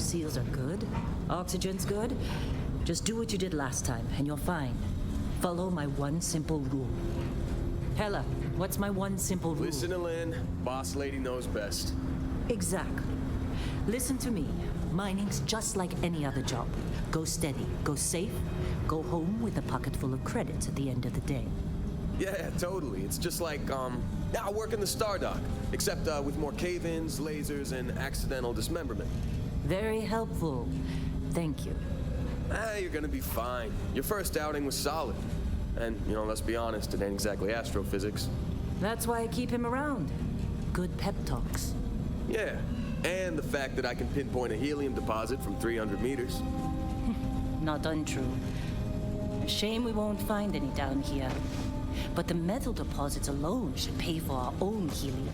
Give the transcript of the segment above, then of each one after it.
seals are good, oxygen's good, just do what you did last time and you're fine. Follow my one simple rule. Hella, what's my one simple rule? Listen to Lynn. Boss lady knows best. Exactly. Listen to me. Mining's just like any other job. Go steady, go safe, go home with a pocket full of credits at the end of the day. Yeah, totally. It's just like, I work in the Stardock, except with more cave-ins, lasers, and accidental dismemberment. Very helpful. Thank you. You're gonna be fine. Your first outing was solid. And, let's be honest, it ain't exactly astrophysics. That's why I keep him around. Good pep talks. Yeah, and the fact that I can pinpoint a helium deposit from 300 meters. Not untrue. Shame we won't find any down here. But the metal deposits alone should pay for our own helium.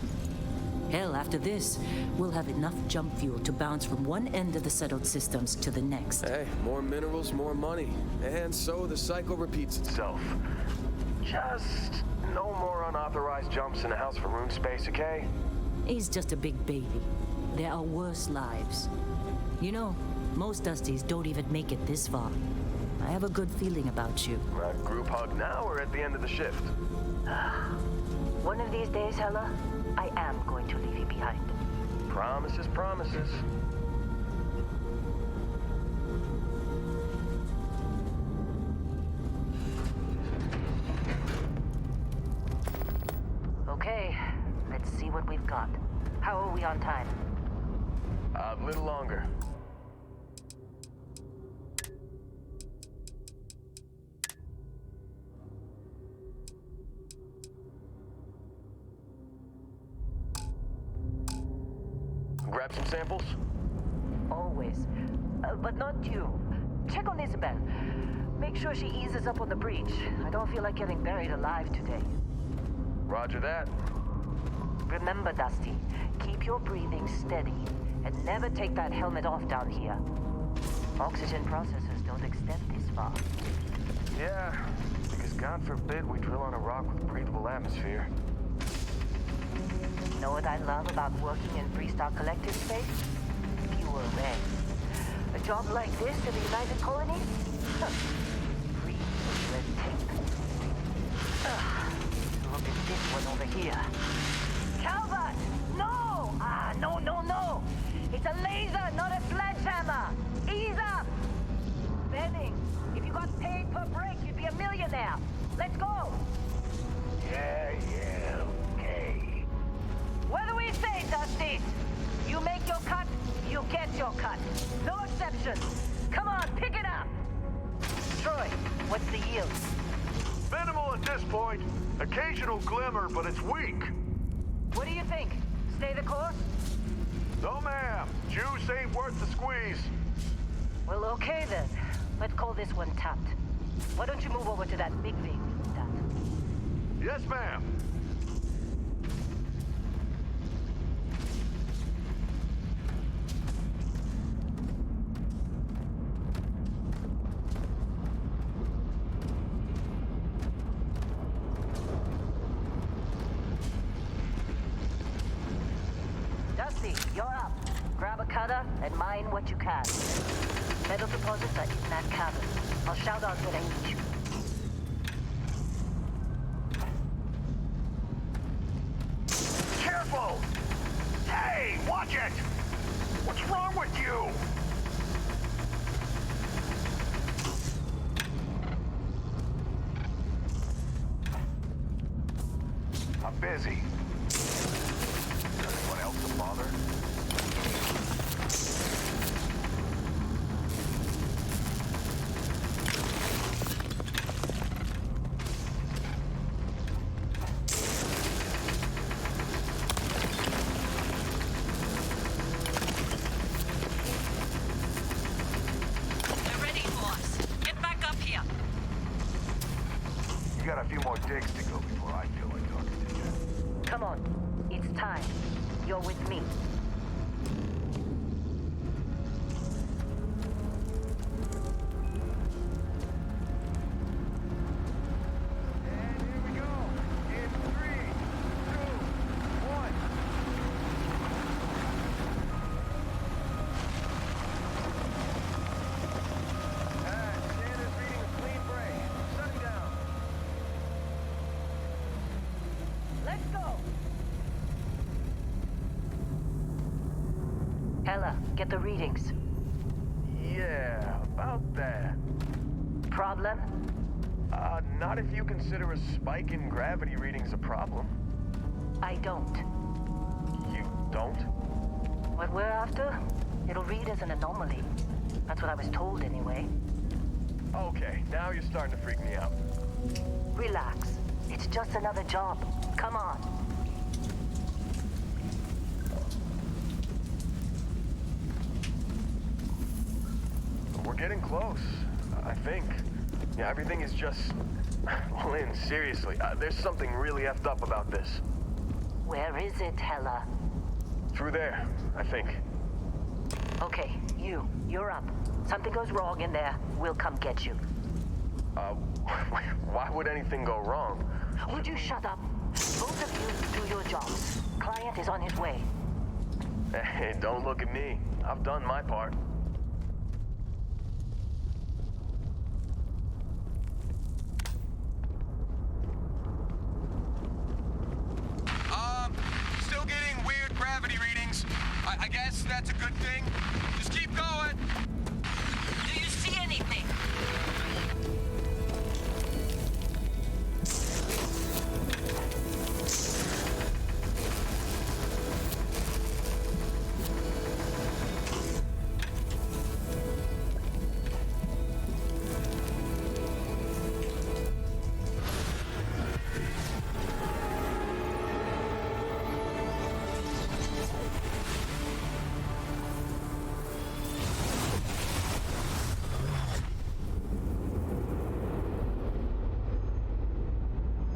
Hell, after this, we'll have enough jump fuel to bounce from one end of the settled systems to the next. Hey, more minerals, more money. And so the cycle repeats itself. Just no more unauthorized jumps in a house for room space, okay? He's just a big baby. There are worse lives. Most Dusties don't even make it this far. I have a good feeling about you. Group hug now or at the end of the shift? One of these days, Hella, I am going to leave you behind. Promises, promises. Okay, let's see what we've got. How are we on time? A little longer. Grab some samples? Always. But not you. Check on Isabel. Make sure she eases up on the breach. I don't feel like getting buried alive today. Roger that. Remember, Dusty, keep your breathing steady and never take that helmet off down here. Oxygen processors don't extend this far. Yeah, because God forbid we drill on a rock with breathable atmosphere. Know what I love about working in Freestar Collective space? Pure red. A job like this in the United Colonies? Free of red tape. Look at this one over here. Calvert! No! No! It's a laser, not a sledgehammer! Ease up! Benning, if you got paid per break, you'd be a millionaire. Let's go! Yeah, okay. What do we say, Dusty? You make your cut, you get your cut. No exceptions. Come on, pick it up. Troy, what's the yield? Minimal at this point. Occasional glimmer, but it's weak. What do you think? Stay the course? No, ma'am. Juice ain't worth the squeeze. Well, okay then. Let's call this one tapped. Why don't you move over to that big thing we looked at? Yes, ma'am. Dusty, you're up. Grab a cutter and mine what you can. Metal deposits are in that cabin. I'll shout out when I need you. Careful! Hey, watch it! What's wrong with you? I'm busy. Anyone else to bother? They're ready for us. Get back up here. You got a few more digs to go before I feel like talking to you. Come on. It's time. You're with me. And here we go. In 3, 2, 1. Hella, get the readings. Yeah, about that. Problem? Not if you consider a spike in gravity readings a problem. I don't. You don't? What we're after? It'll read as an anomaly. That's what I was told anyway. Okay, now you're starting to freak me out. Relax. It's just another job. Come on. We're getting close, I think. Yeah, everything is just... Lynn, seriously, there's something really effed up about this. Where is it, Hella? Through there, I think. Okay, you're up. Something goes wrong in there, we'll come get you. Why would anything go wrong? Would you shut up? Both of you do your jobs. Client is on his way. Hey, don't look at me. I've done my part. Still getting weird gravity readings. I guess that's a good thing. Just keep going. Do you see anything?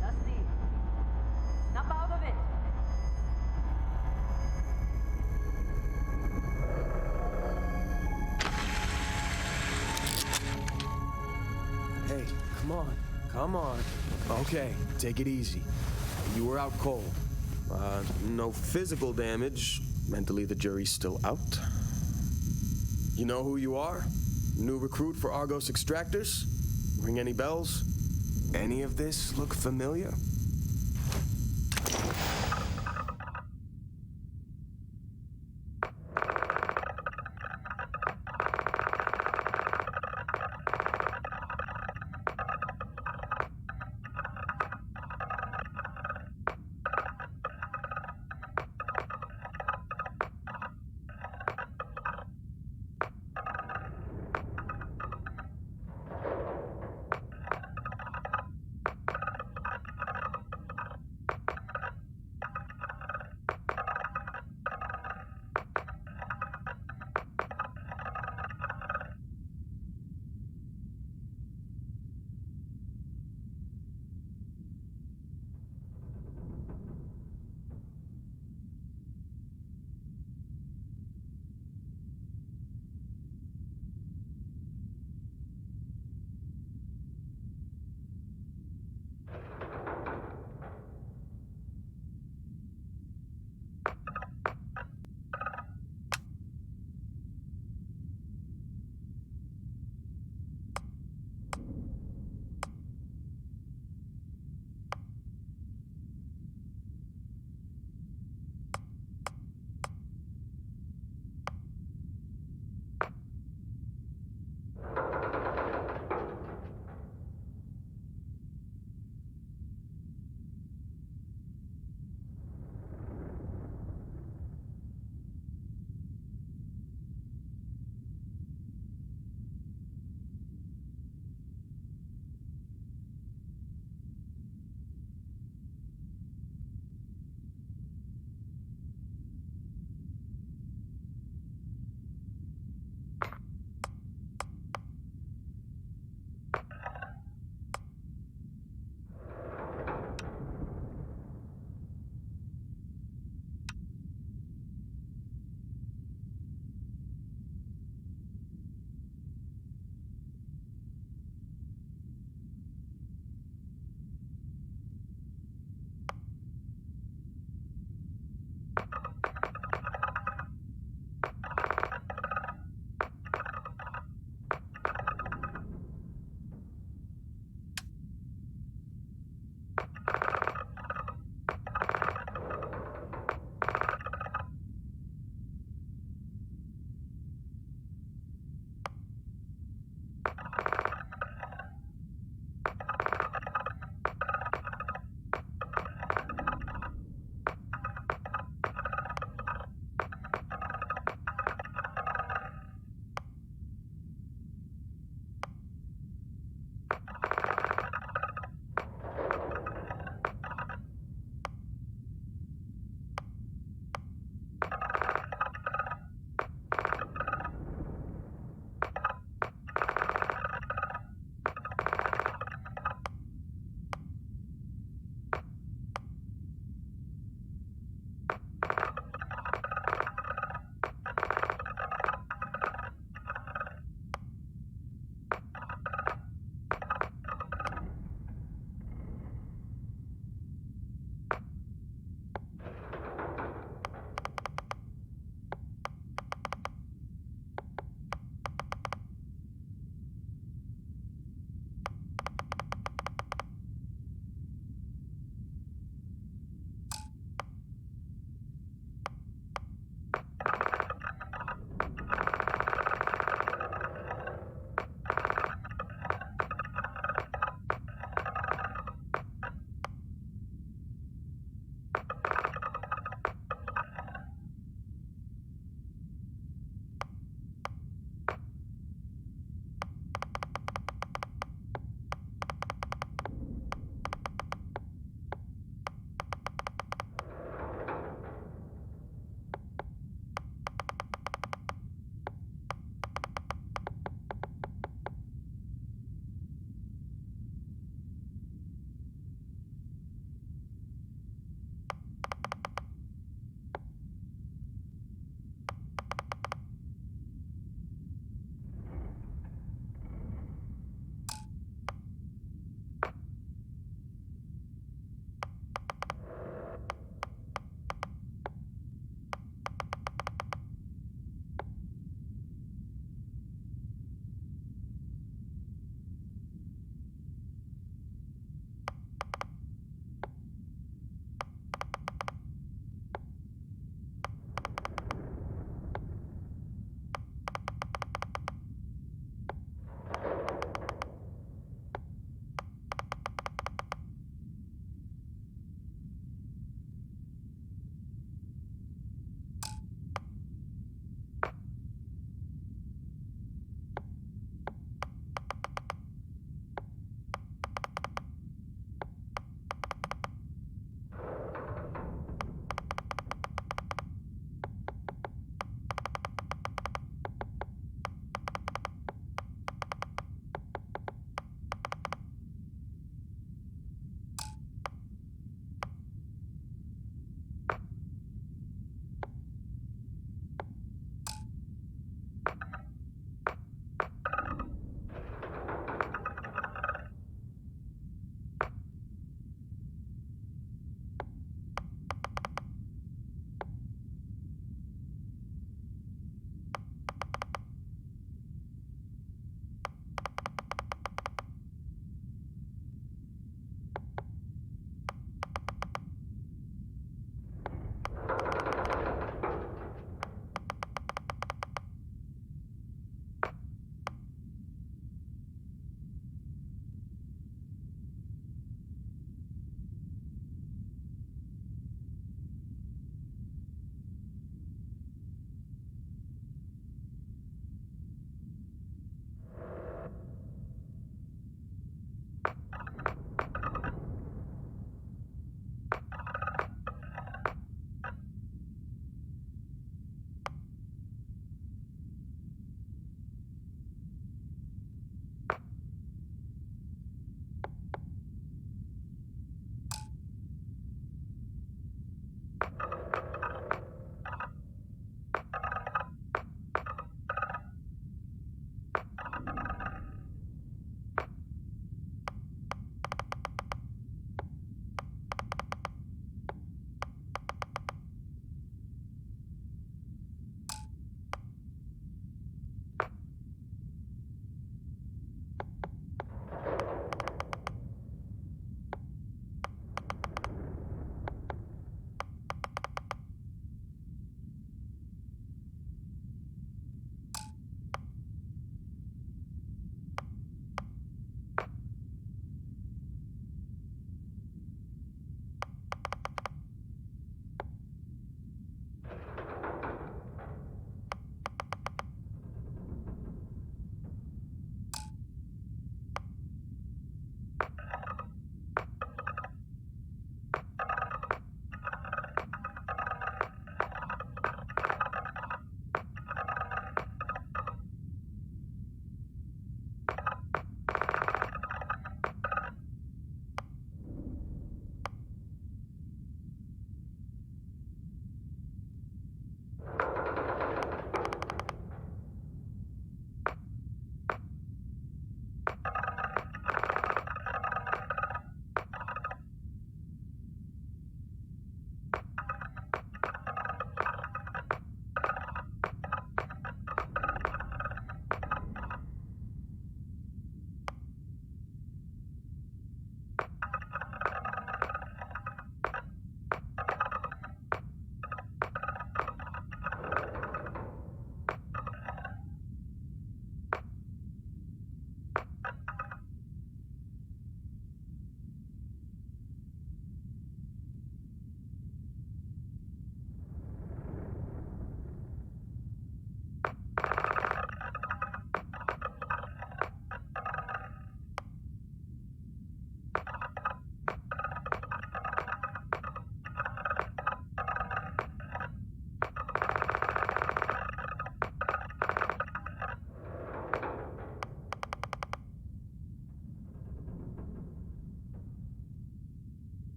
Dusty, snap out of it. Hey, come on. Come on. Okay, take it easy. You were out cold. No physical damage. Mentally, the jury's still out. You know who you are? New recruit for Argos Extractors? Ring any bells? Any of this look familiar?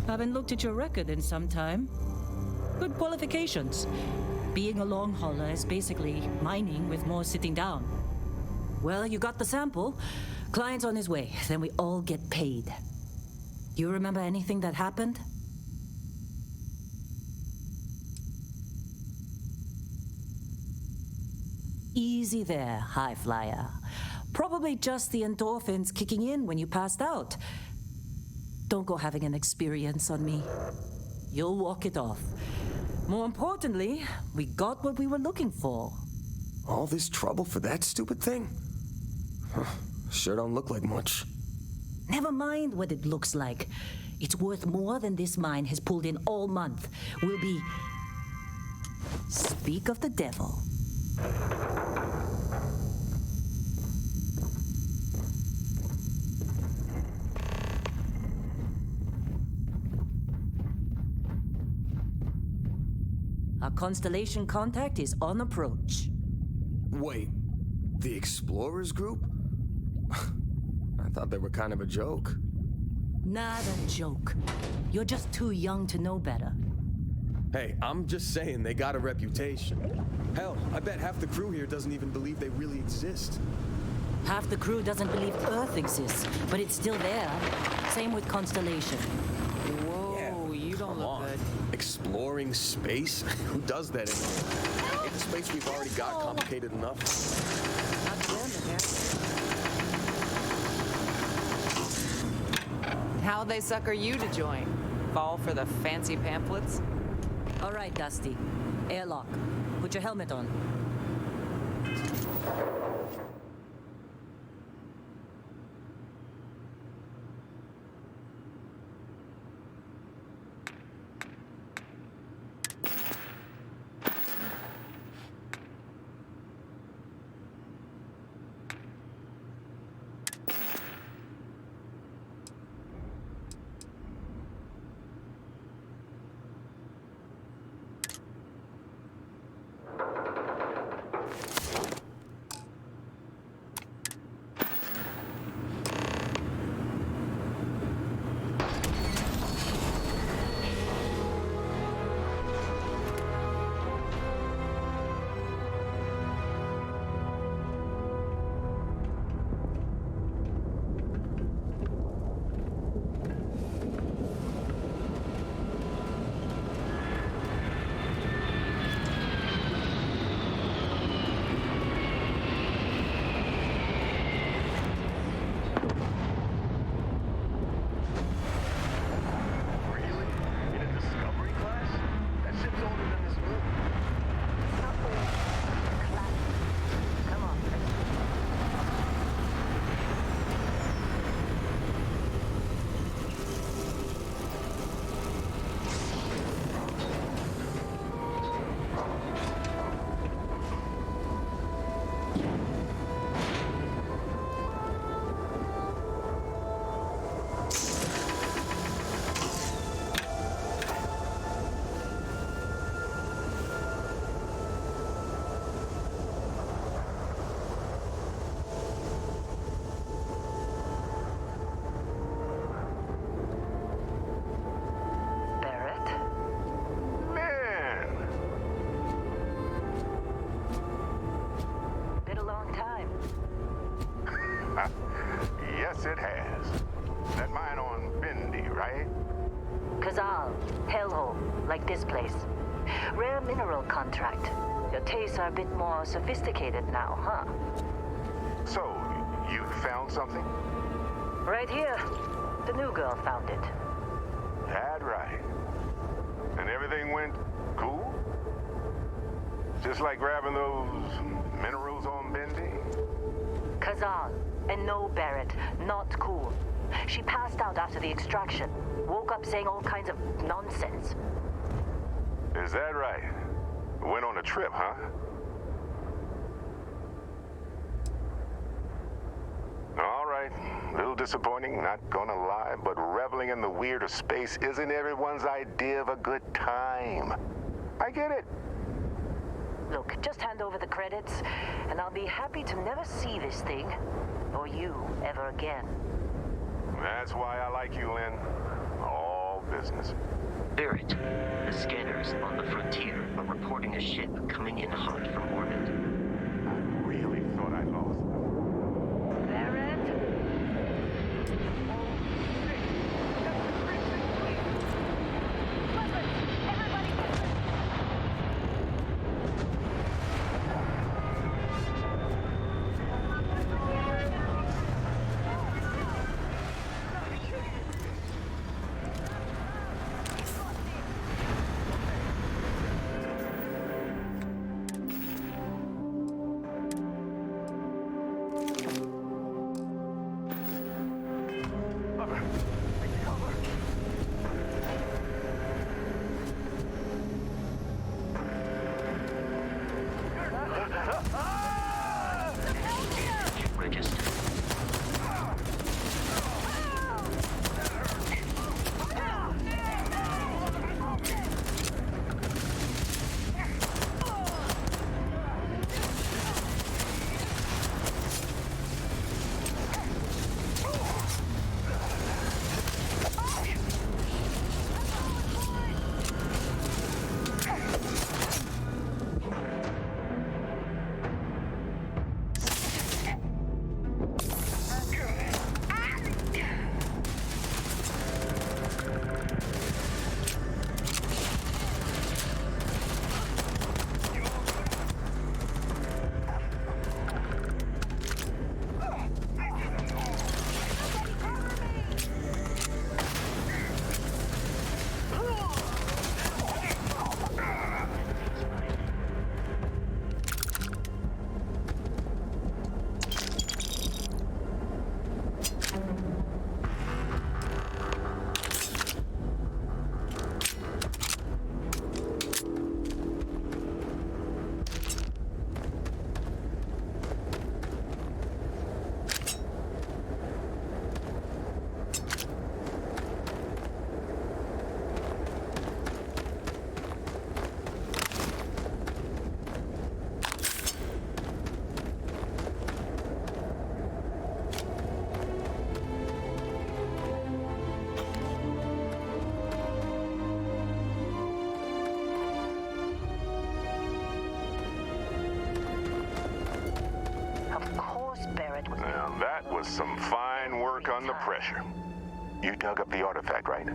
Haven't looked at your record in some time. Good qualifications. Being a long hauler is basically mining with more sitting down. Well, you got the sample. Client's on his way, then we all get paid. You remember anything that happened? Easy there, high flyer. Probably just the endorphins kicking in when you passed out. Don't go having an experience on me. You'll walk it off. More importantly, we got what we were looking for. All this trouble for that stupid thing? Huh, sure don't look like much. Never mind what it looks like. It's worth more than this mine has pulled in all month. We'll be... Speak of the devil. Our constellation contact is on approach. Wait, the Explorers group? I thought they were kind of a joke. Not a joke. You're just too young to know better. Hey, I'm just saying they got a reputation. Hell, I bet half the crew here doesn't even believe they really exist. Half the crew doesn't believe Earth exists, but it's still there. Same with Constellation. Whoa, you don't look good. Exploring space? Who does that anymore? Ain't the space we've already got complicated enough? Not them, How'd they sucker you to join? Fall for the fancy pamphlets? All right, Dusty. Airlock. Put your helmet on. Yes, it has. That mine on Bendy, right? Kazal, hellhole, like this place. Rare mineral contract. Your tastes are a bit more sophisticated now, huh? So, you found something? Right here. The new girl found it. That right. And everything went cool? Just like grabbing those minerals on Bendy? Kazal, and no Barrett, not cool. She passed out after the extraction. Woke up saying all kinds of nonsense. Is that right? Went on a trip, huh? All right. A little disappointing, not gonna lie, but reveling in the weird of space isn't everyone's idea of a good time. I get it. Look, just hand over the credits, and I'll be happy to never see this thing, or you, ever again. That's why I like you, Lynn. All old business. Barrett, the scanners on the frontier are reporting a ship coming in hot from orbit. I really thought I lost them. Barrett? Registered. Of course Barrett was... Now, that was some fine work under pressure. You dug up the artifact, right?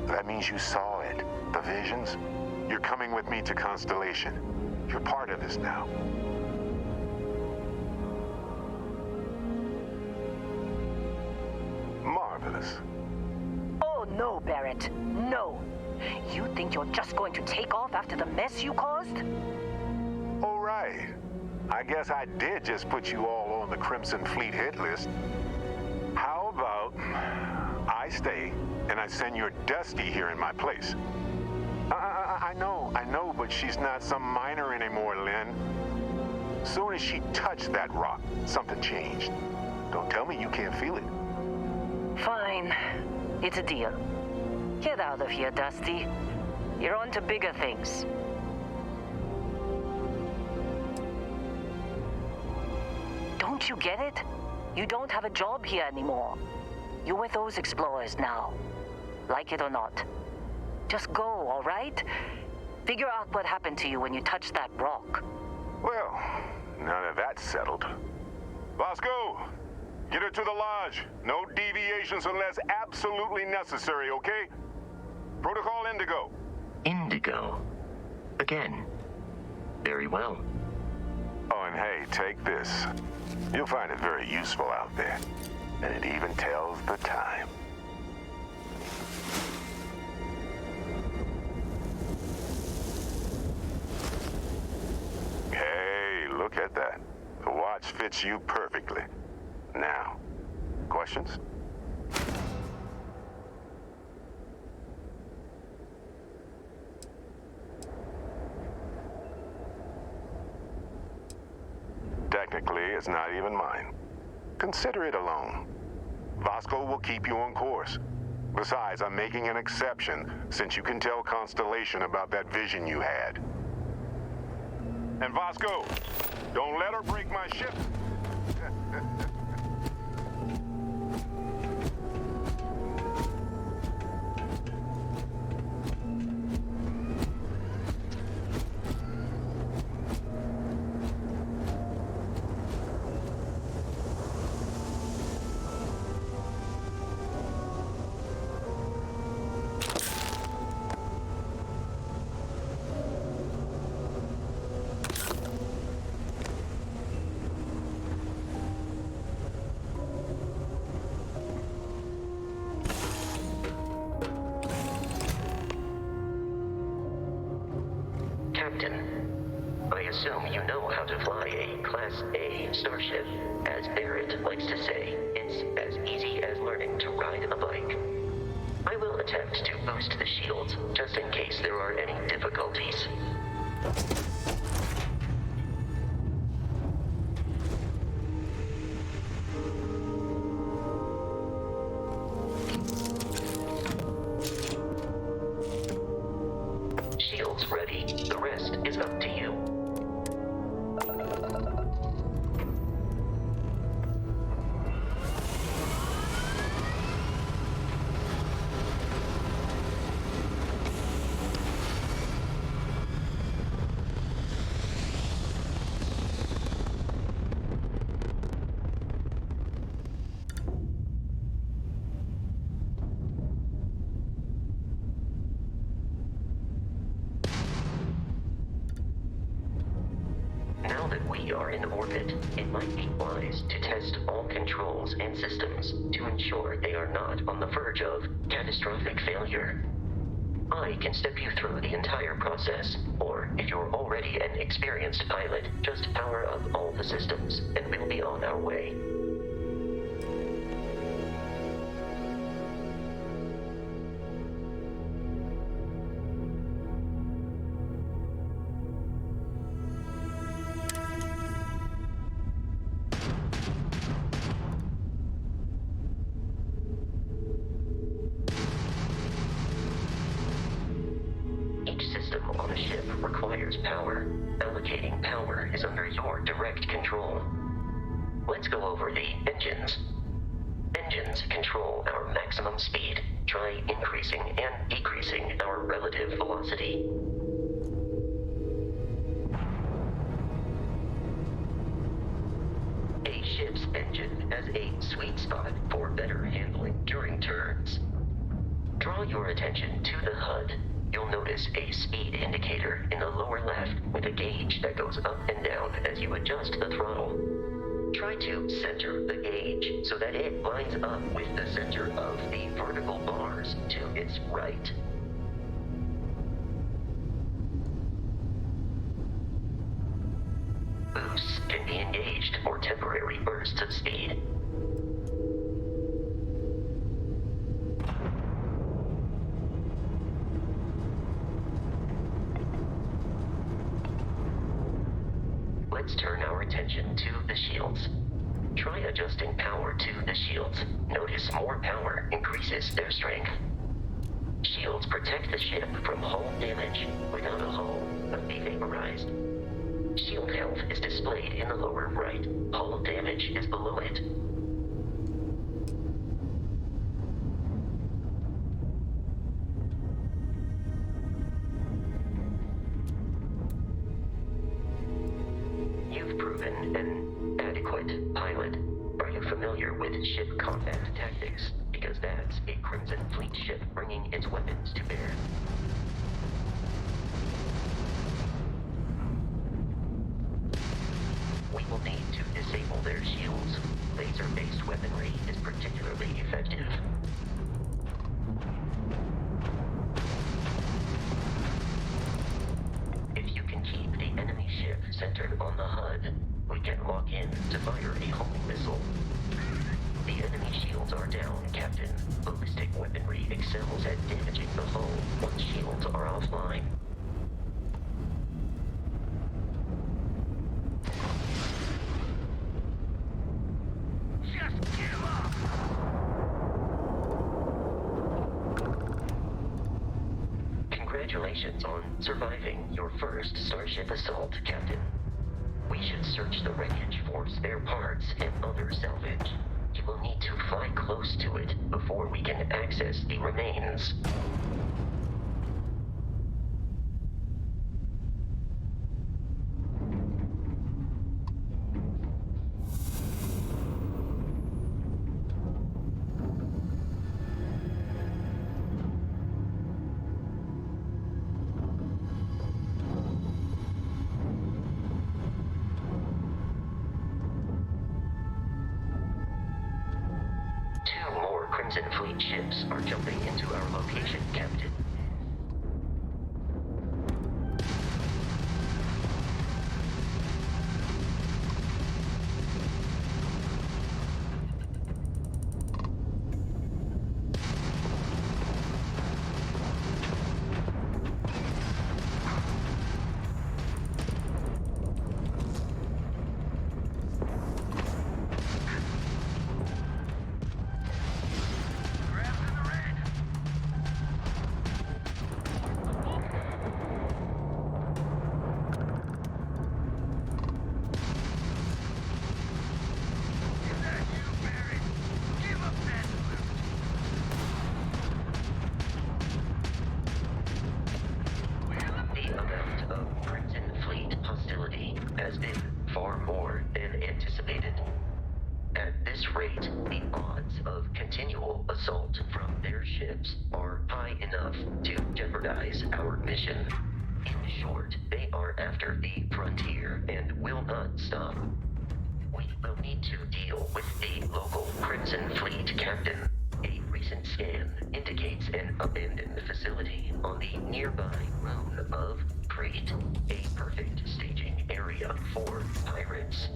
That means you saw it. The visions? You're coming with me to Constellation. You're part of this now. Marvelous. Oh, no, Barrett. No. You think you're just going to take off after the mess you caused? All right. I guess I did just put you all on the Crimson Fleet hit list. How about I stay and I send your Dusty here in my place? I know, but she's not some minor anymore, Lynn. Soon as she touched that rock, something changed. Don't tell me you can't feel it. Fine. It's a deal. Get out of here, Dusty. You're on to bigger things. Don't you get it? You don't have a job here anymore. You're with those explorers now. Like it or not. Just go, all right? Figure out what happened to you when you touched that rock. Well, now that that's settled. Bosco, get her to the lodge. No deviations unless absolutely necessary, okay? Protocol Indigo. Indigo. Again. Very well. Oh, and hey, take this. You'll find it very useful out there. And it even tells the time. Hey, look at that. The watch fits you perfectly. Now, questions? Technically, it's not even mine. Consider it a loan. Vasco will keep you on course. Besides, I'm making an exception since you can tell Constellation about that vision you had. And Vasco, don't let her break my ship. assume you know how to fly a Class A starship. As Barrett likes to say, it's as easy as learning to ride a bike. I will attempt to boost the shields, just in case there are any difficulties. Shields ready. The rest is up to you. Now that we are in orbit, it might be wise to test all controls and systems to ensure they are not on the verge of catastrophic failure. I can step you through the entire process, or if you're already an experienced pilot, just power up all the systems and we'll be on our way. Each system on a ship requires power. Allocating power is under your direct control. Let's go over the engines. Engines control our maximum speed. Try increasing and decreasing our relative velocity. A ship's engine has a sweet spot for better handling during turns. Draw your attention to the HUD. You'll notice a speed indicator in the lower left with a gauge that goes up and down as you adjust the throttle. Try to center the gauge so that it lines up with the center of the vertical bars to its right. Boosts can be engaged for temporary bursts of speed. Let's turn our attention to the shields. Try adjusting power to the shields. Notice more power increases their strength. Shields protect the ship from hull damage. Without a hull, but be vaporized. Shield health is displayed in the lower right. Hull damage is below it. You've proven an adequate pilot. Are you familiar with ship combat tactics? Because that's a Crimson Fleet ship bringing its weapons to bear. We will need to disable their shields. Laser-based weaponry is particularly effective. If you can keep the enemy ship centered on the HUD, we can lock in to fire a homing missile. The enemy shields are down, Captain. Ballistic weaponry excels at damaging the hull once shields are offline. Just give up! Congratulations on surviving your first Starship assault, Captain. We should search the wreckage for spare parts and other salvage. You will need to fly close to it before we can access the remains. Two more Crimson Fleet ships are jumping into our location, Captain. the odds of continual assault from their ships are high enough to jeopardize our mission. In short, they are after the frontier and will not stop. We will need to deal with the local Crimson Fleet captain. A recent scan indicates an abandoned facility on the nearby moon of Crete, a perfect staging area for pirates.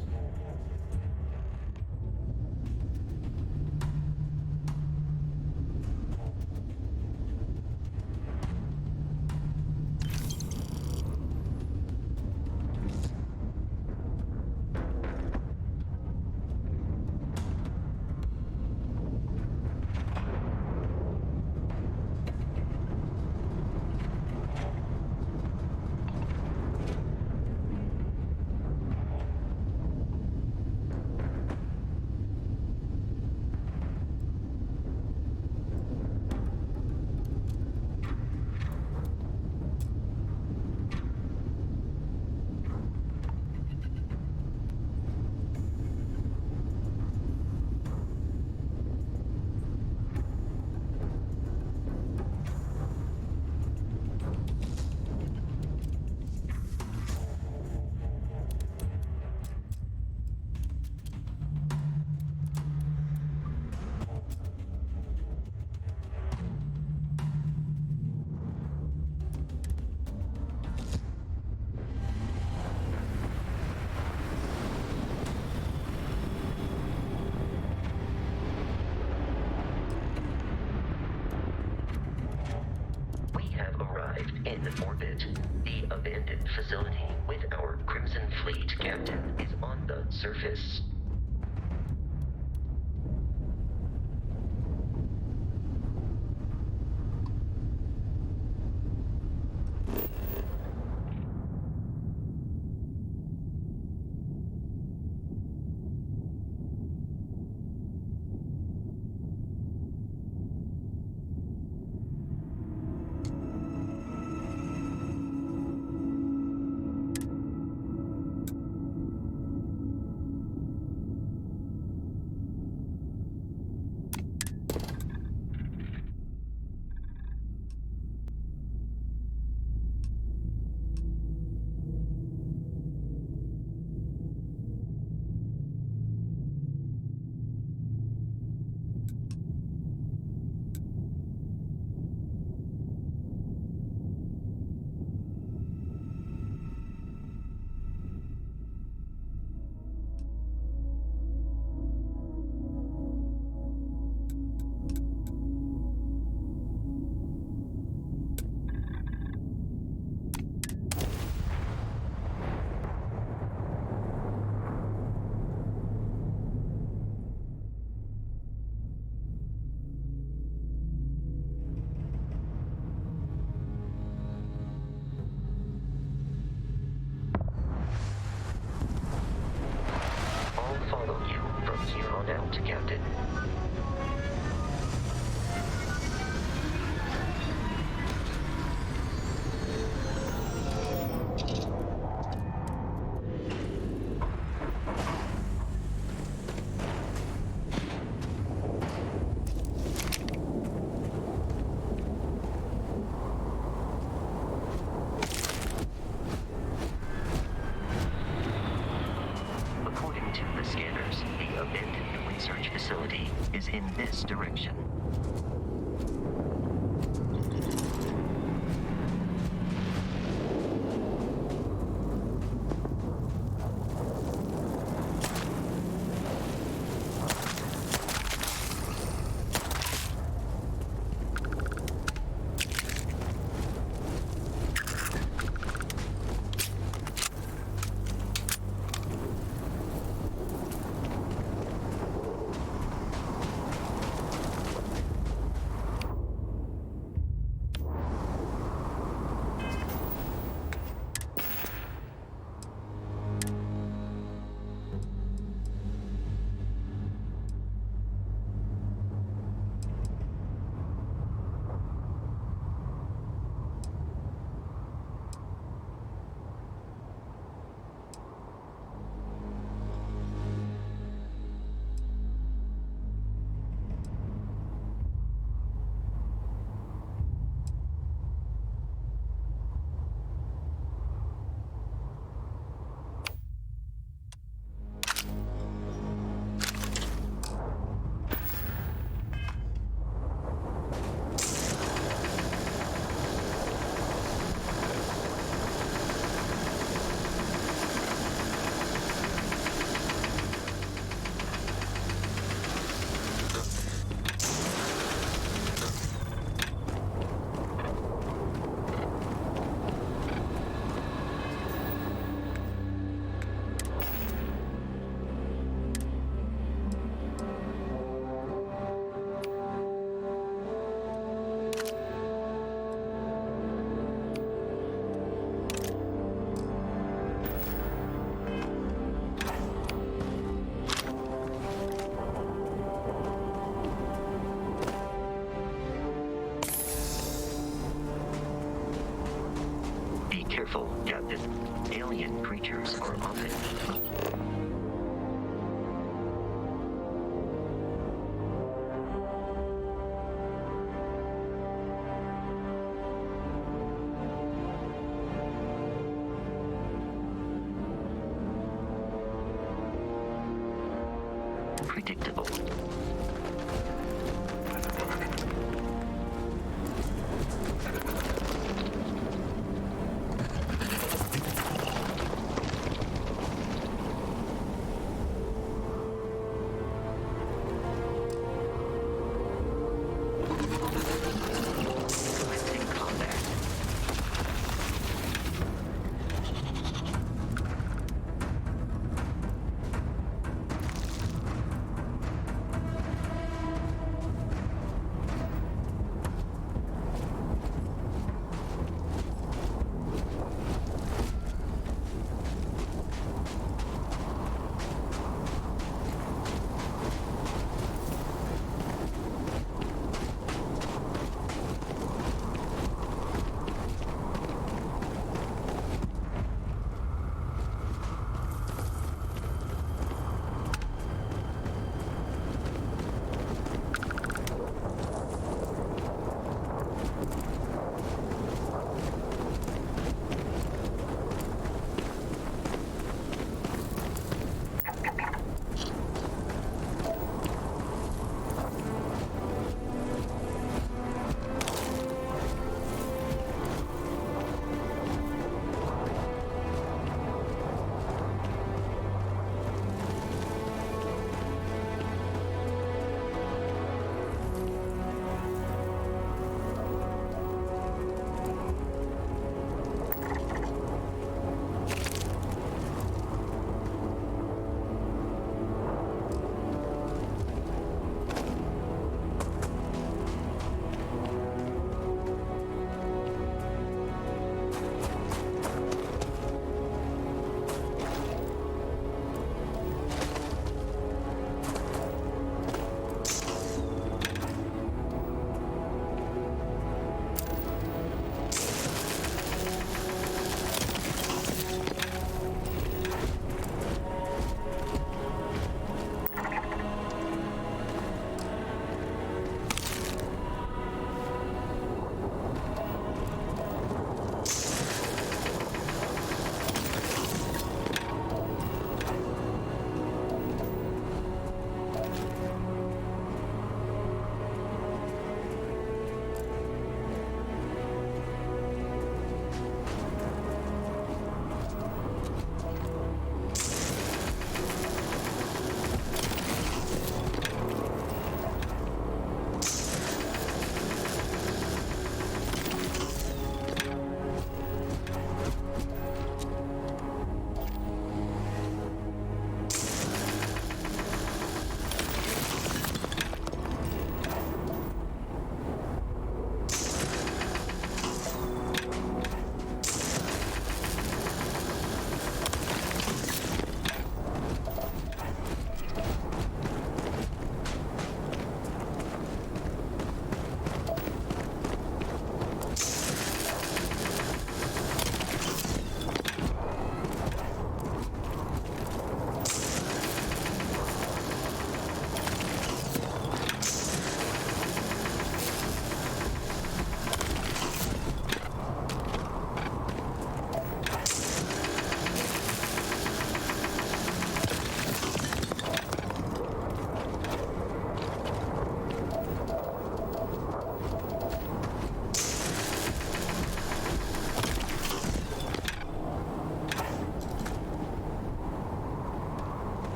In orbit, the abandoned facility with our Crimson Fleet captain is on the surface. Captain. According to the scanners, the abandoned research facility is in this direction. careful, Captain. Alien creatures are often predictable. Selecting combat.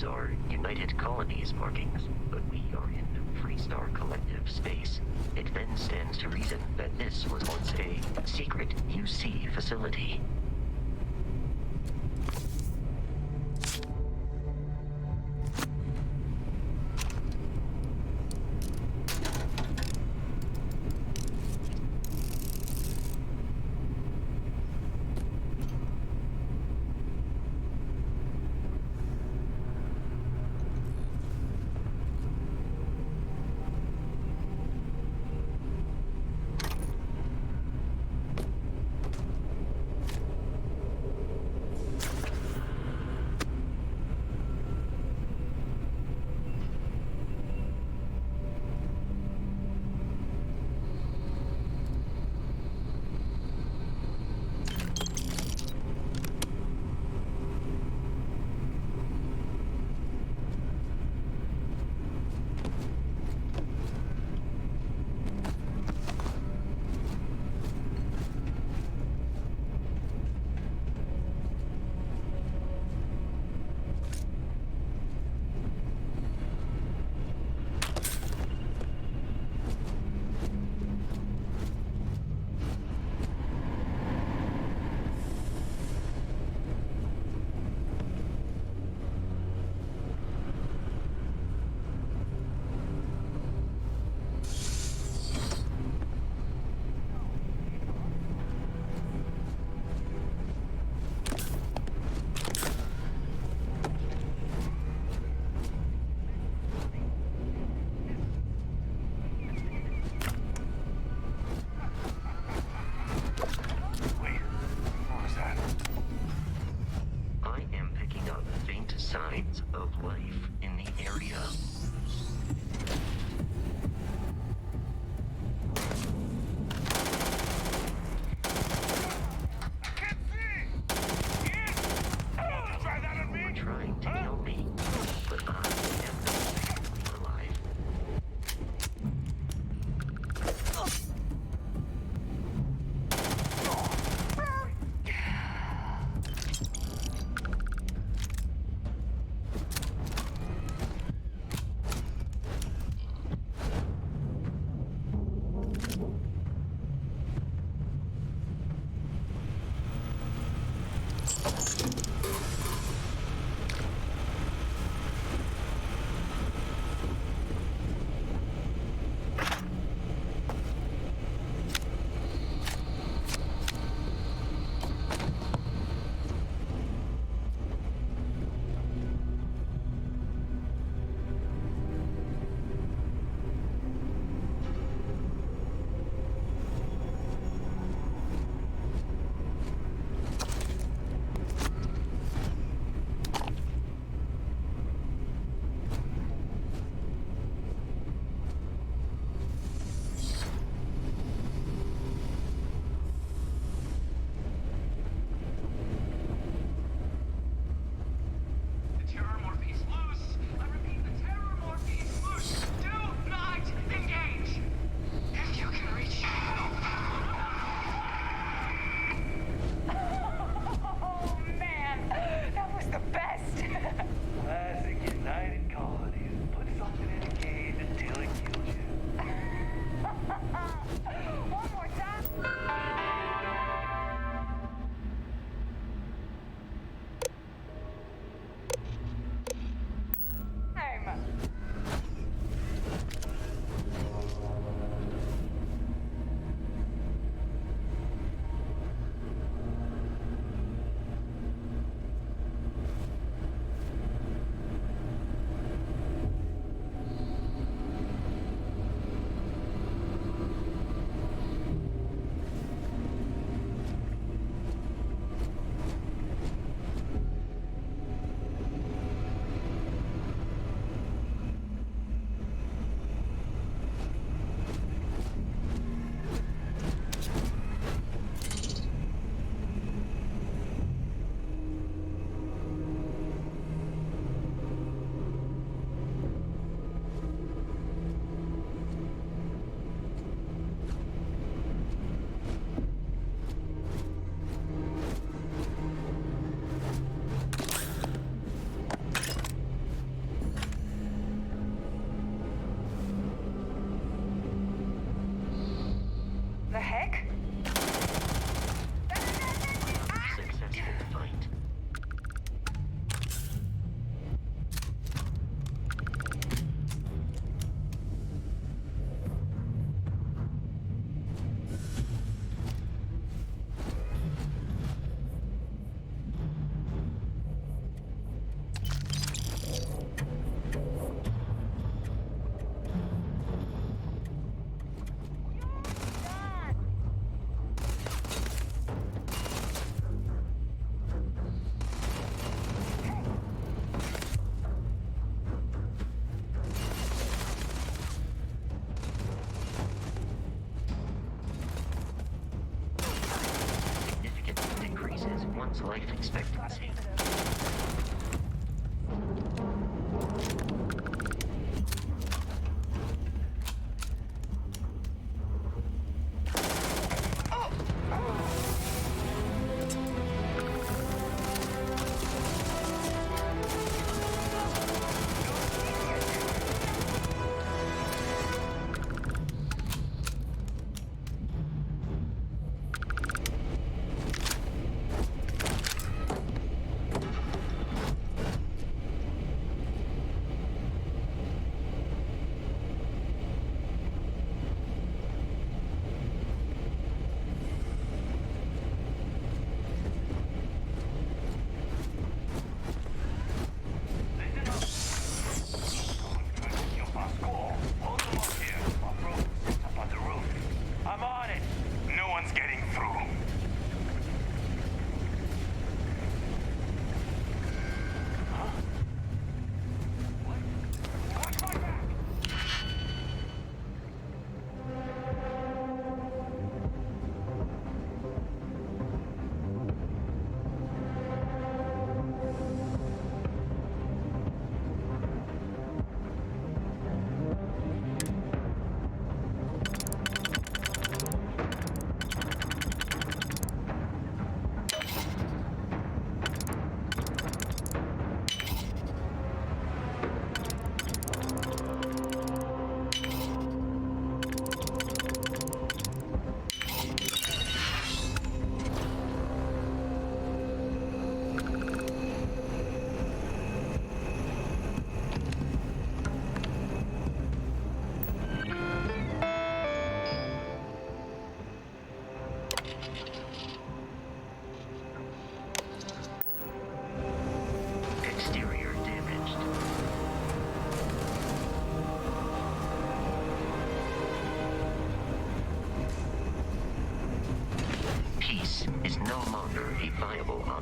These are United Colonies markings, but we are in Freestar Collective space. It then stands to reason that this was once a secret UC facility. Signs of life in the area. You're trying to kill me, but I am alive.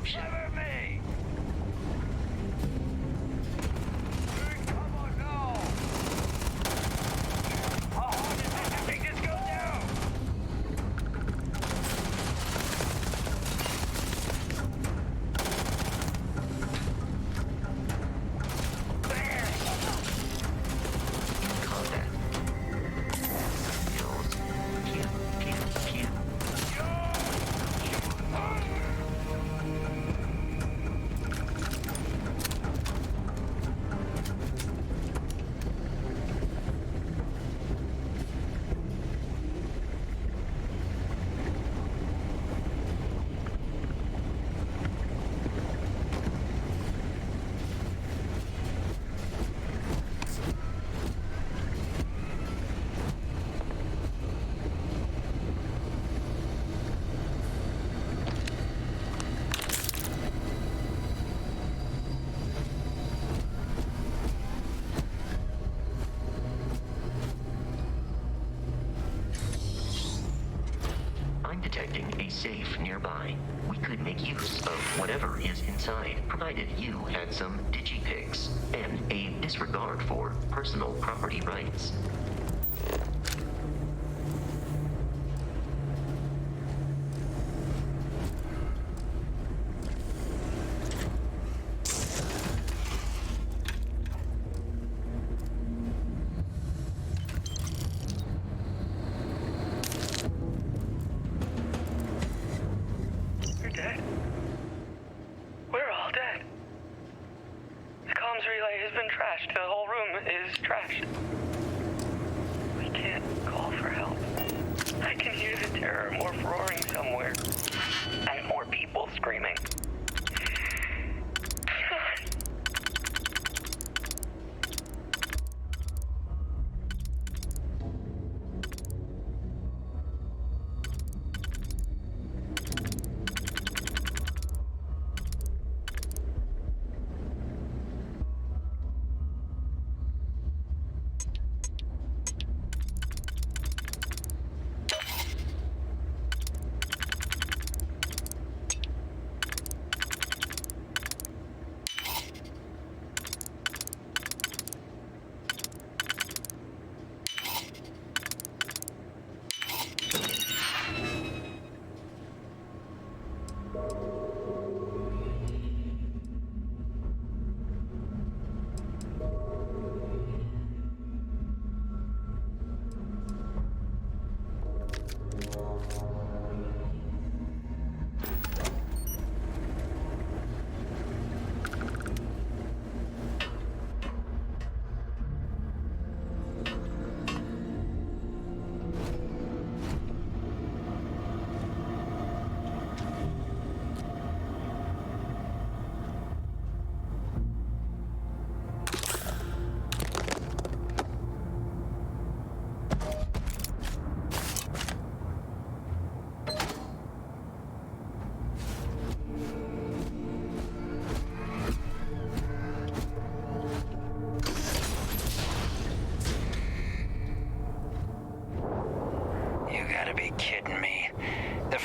motion. Cover me! Come on now! How hard is it to make this go down? Combat. Skills. Pew. I'm detecting a safe nearby. We could make use of whatever is inside, provided you had some digipics and a disregard for personal property rights. You're dead. We're all dead. The comms relay has been trashed. The whole room is trashed. We can't call for help. I can hear the terror morph roaring somewhere. And more people screaming.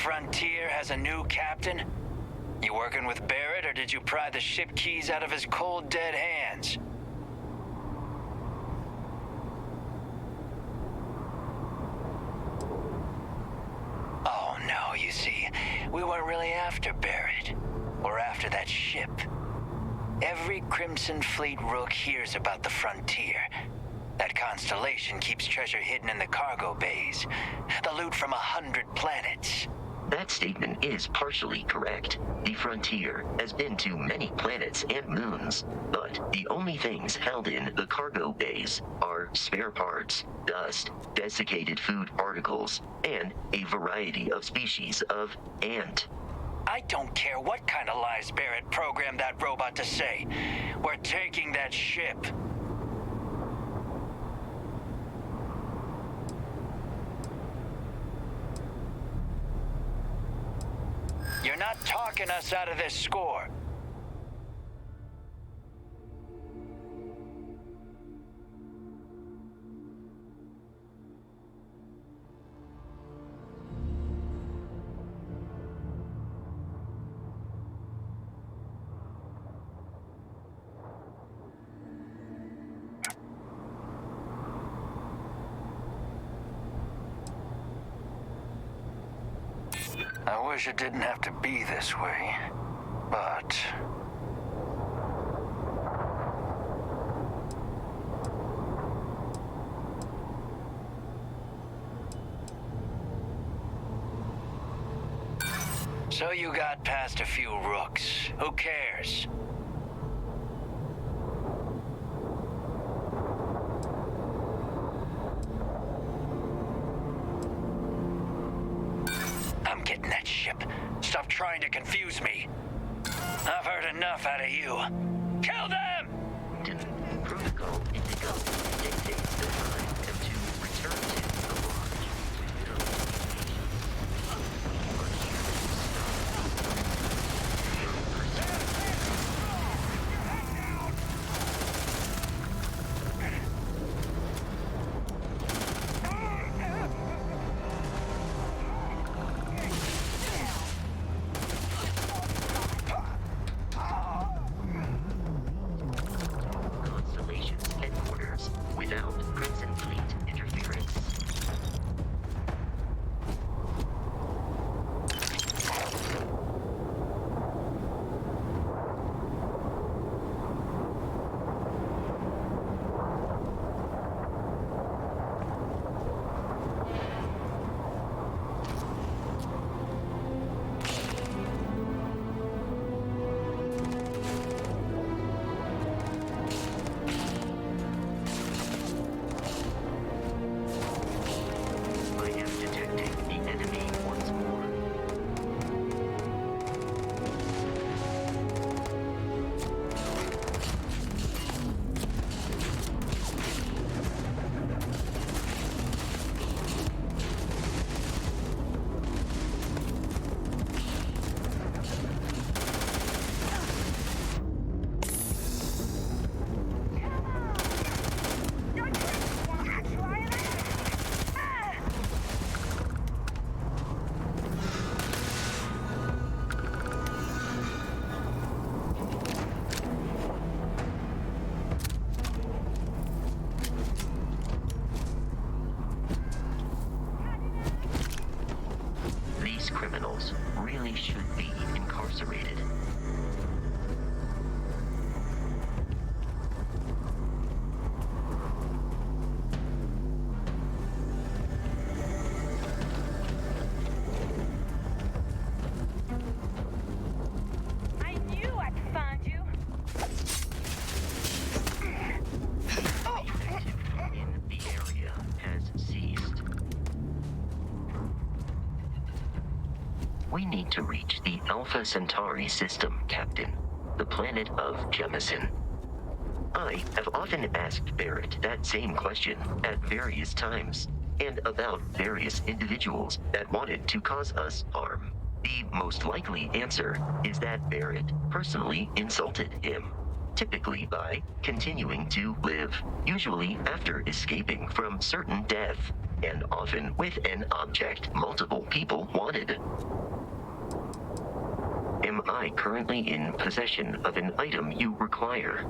Frontier has a new captain? You working with Barrett, or did you pry the ship keys out of his cold, dead hands? Oh, no, you see, we weren't really after Barrett. We're after that ship. Every Crimson Fleet rook hears about the Frontier. That constellation keeps treasure hidden in the cargo bays. The loot from 100 planets. That statement is partially correct. The Frontier has been to many planets and moons, but the only things held in the cargo bays are spare parts, dust, desiccated food particles, and a variety of species of ant. I don't care what kind of lies Barrett programmed that robot to say. We're taking that ship. You're not talking us out of this score. I wish it didn't have to be this way, but... So you got past a few rooks. Who cares? I'm getting that ship. Stop trying to confuse me. I've heard enough out of you. Kill them! Protocol Indigo dictates the time to return to the lodge. Constellation's headquarters without Crimson Fleet interference. I am detecting the enemy once more. These criminals really should be incarcerated. I knew I'd find you. Activity in the area has ceased. We need to reach the Alpha Centauri system, Captain. The planet of Jemison. I have often asked Barrett that same question at various times, and about various individuals that wanted to cause us harm. The most likely answer is that Barrett personally insulted him, typically by continuing to live, usually after escaping from certain death, and often with an object multiple people wanted. Am I currently in possession of an item you require?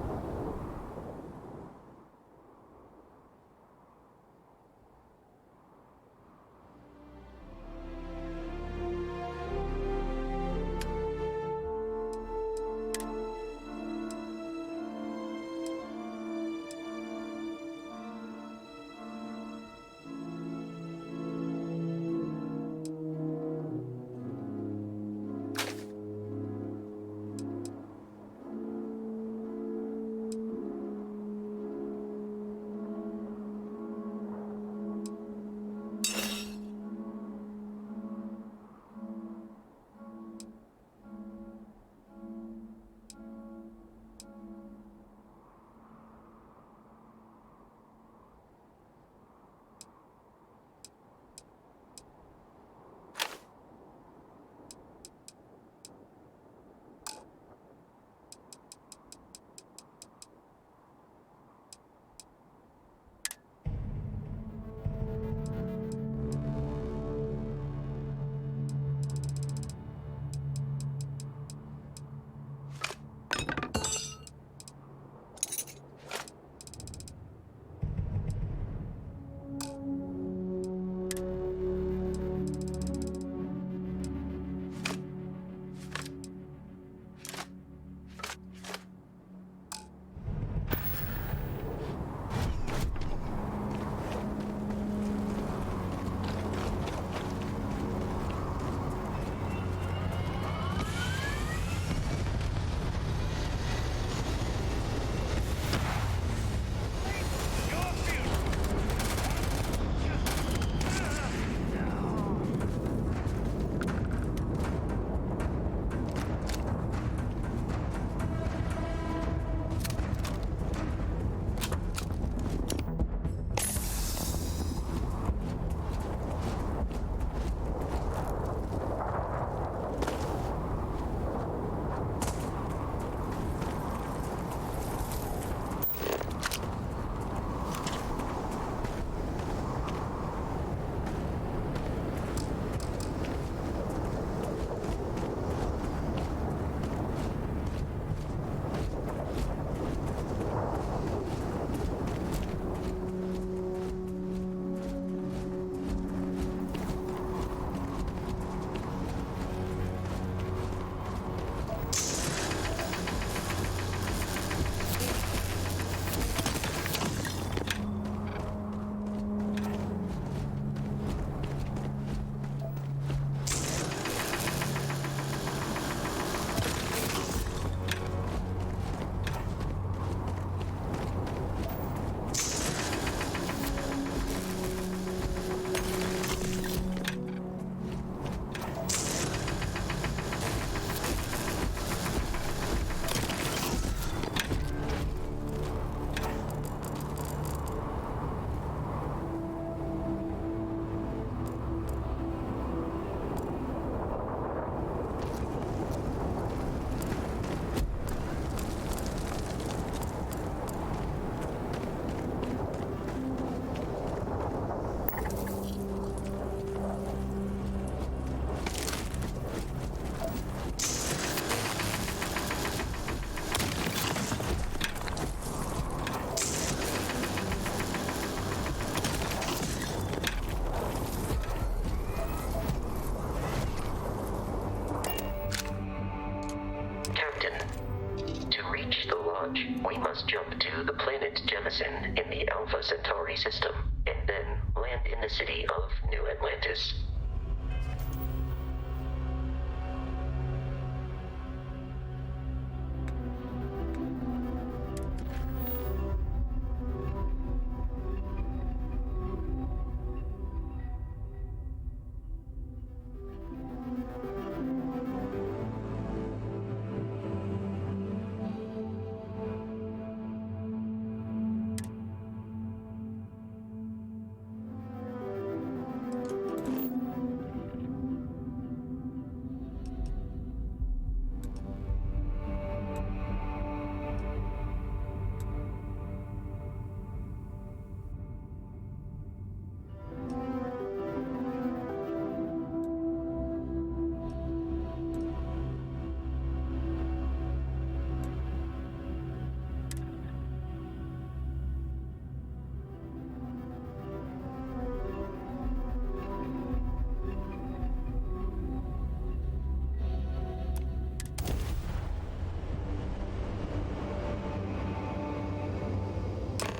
the Alpha Centauri system, and then land in the city of New Atlantis.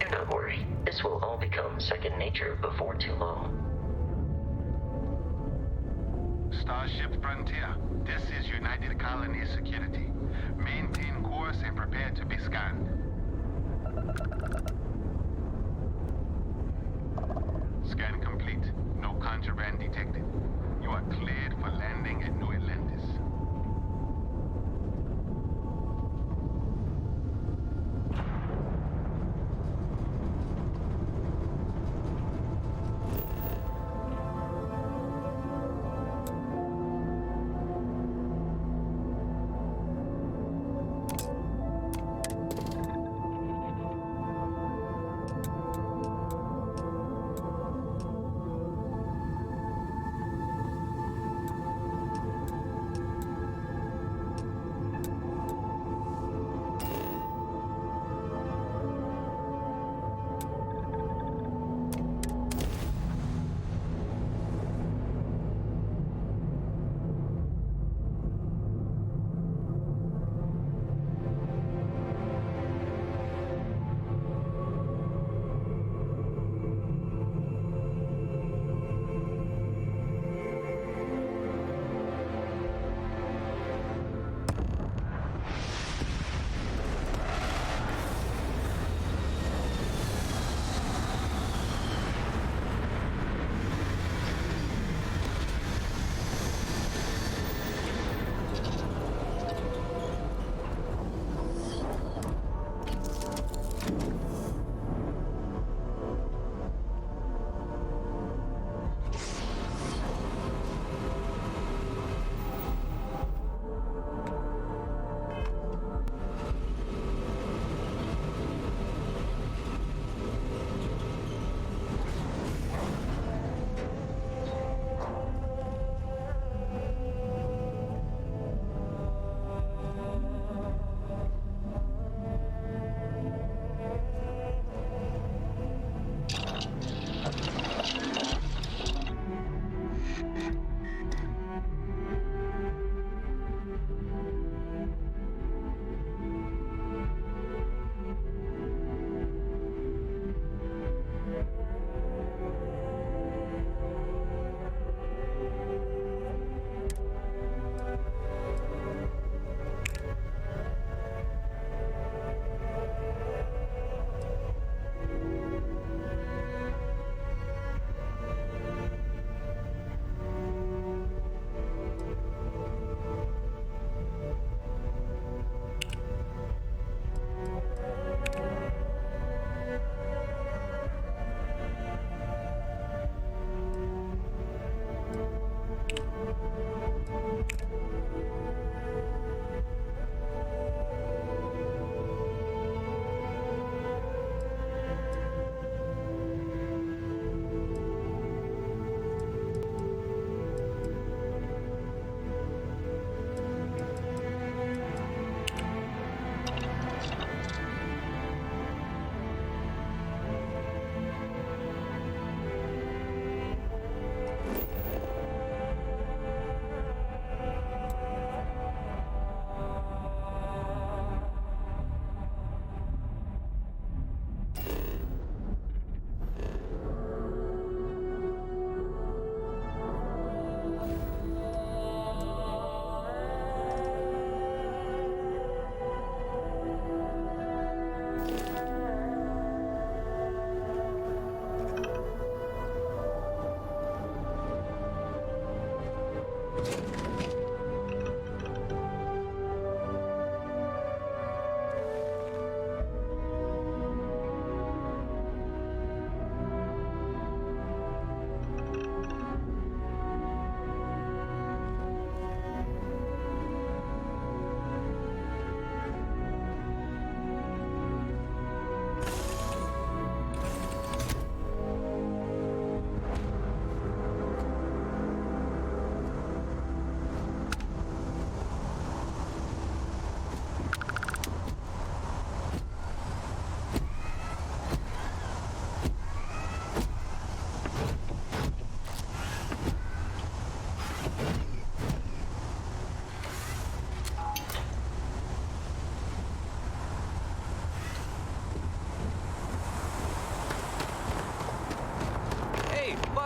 Do not worry, this will all become second nature before too long. Starship Frontier, this is United Colony Security. Maintain course and prepare to be scanned. Scan complete. No contraband detected. You are cleared for landing at New Atlantis.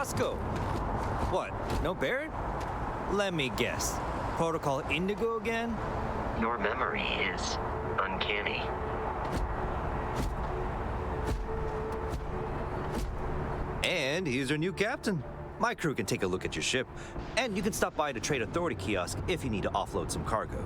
Roscoe! What, no Barrett? Let me guess. Protocol Indigo again? Your memory is uncanny. And he's our new captain. My crew can take a look at your ship, and you can stop by the Trade Authority kiosk if you need to offload some cargo.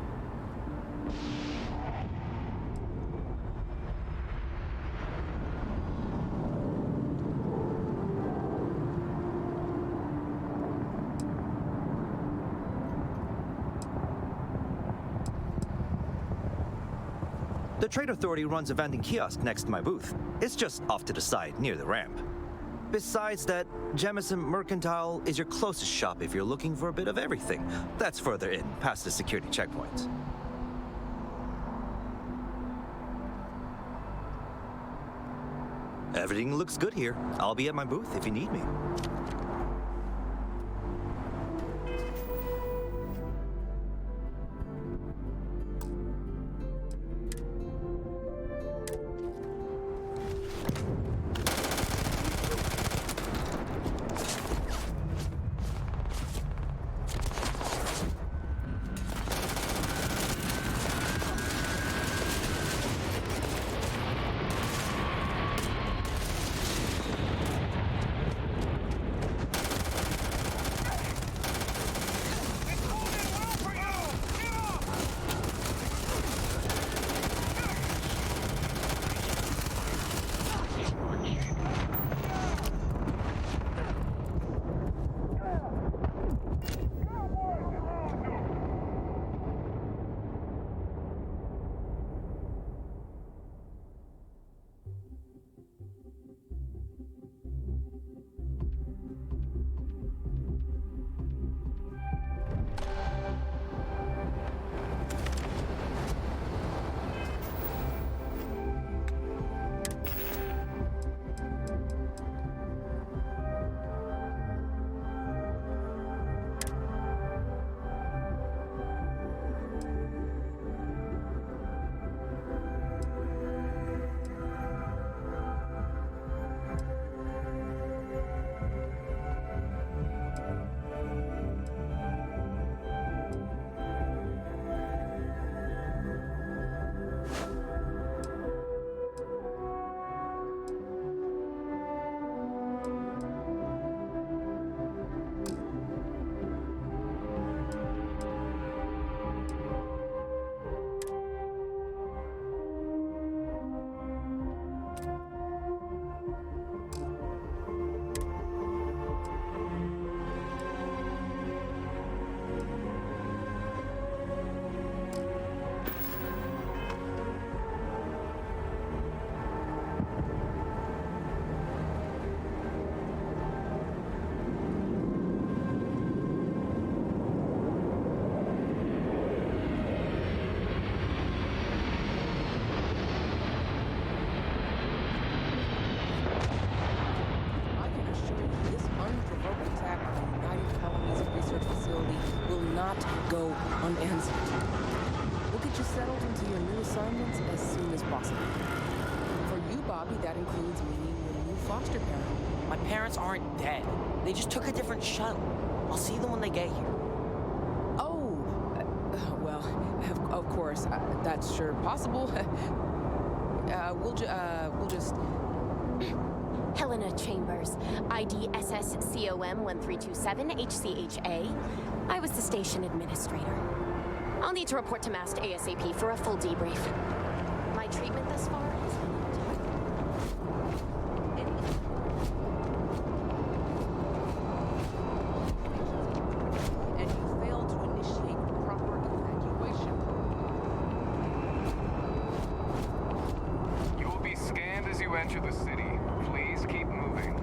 The Trade Authority runs a vending kiosk next to my booth. It's just off to the side, near the ramp. Besides that, Jemison Mercantile is your closest shop if you're looking for a bit of everything. That's further in, past the security checkpoints. Everything looks good here. I'll be at my booth if you need me. Go unanswered. We'll get you settled into your new assignments as soon as possible. For you, Bobby, that includes meeting your new foster parent. My parents aren't dead. They just took a different shuttle. I'll see them when they get here. Oh, well, of course, that's sure possible. We'll just... Helena Chambers, ID SSCOM 1327 HCHA. I was the station administrator. I'll need to report to Mast ASAP for a full debrief. My treatment thus far is... And you failed to initiate proper evacuation. You will be scanned as you enter the city. Please keep moving.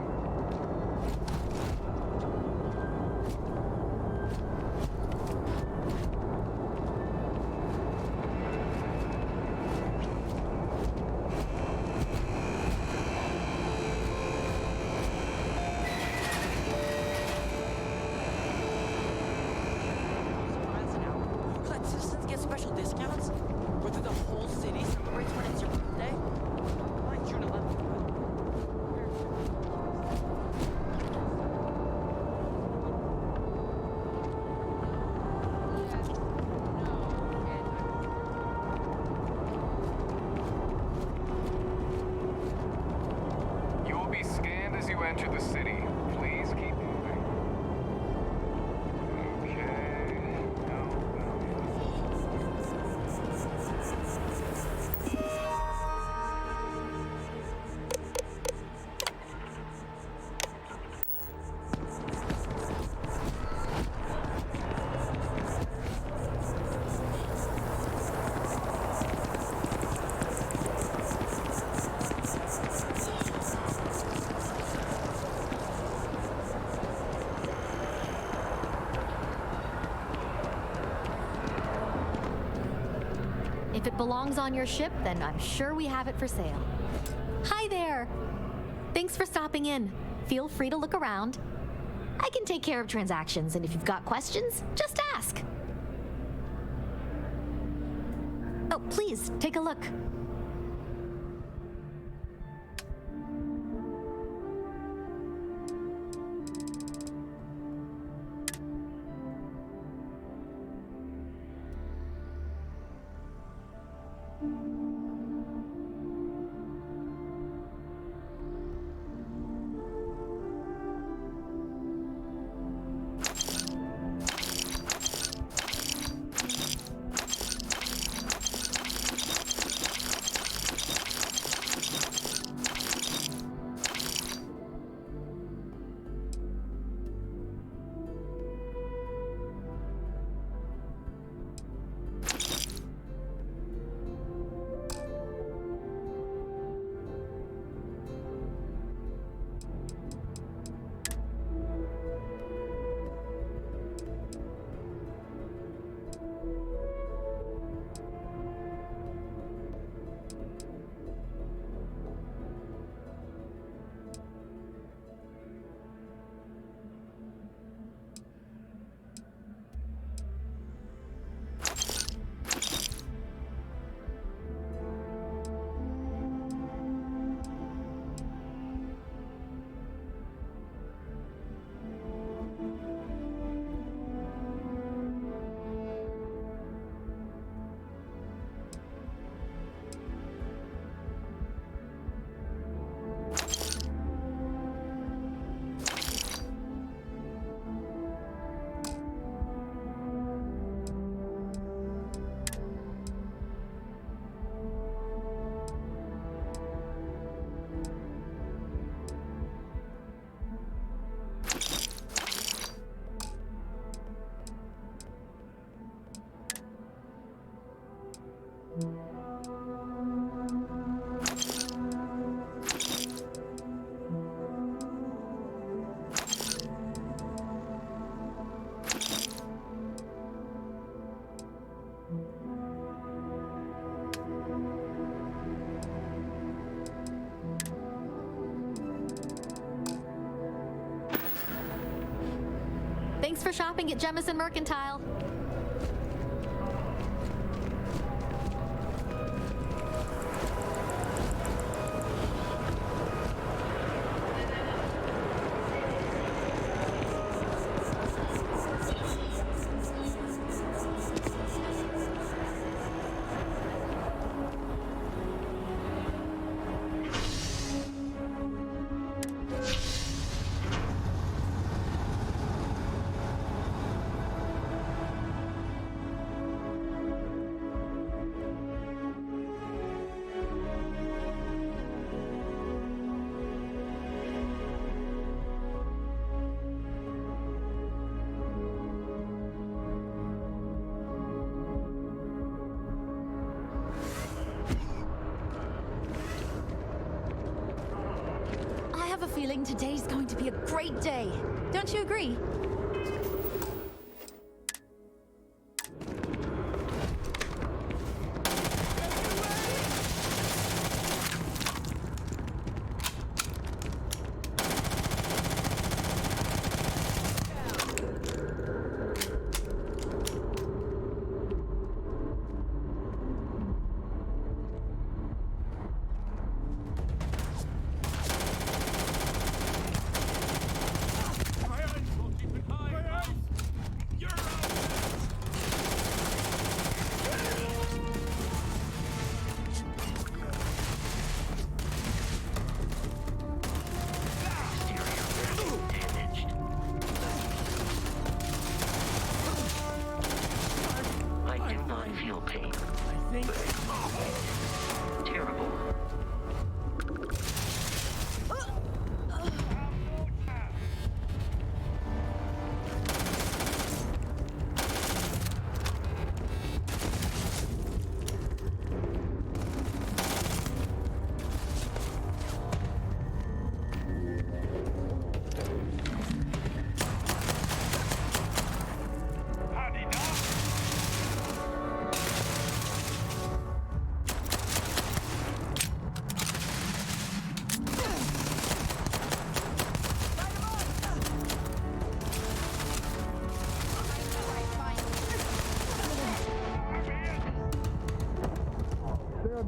to enter the city. Please keep moving. Okay. No. If it belongs on your ship, then I'm sure we have it for sale. Hi there! Thanks for stopping in. Feel free to look around. I can take care of transactions, and if you've got questions, just ask. Oh, please, take a look. Thanks for shopping at Jemison Mercantile. I have a feeling today's going to be a great day. Don't you agree?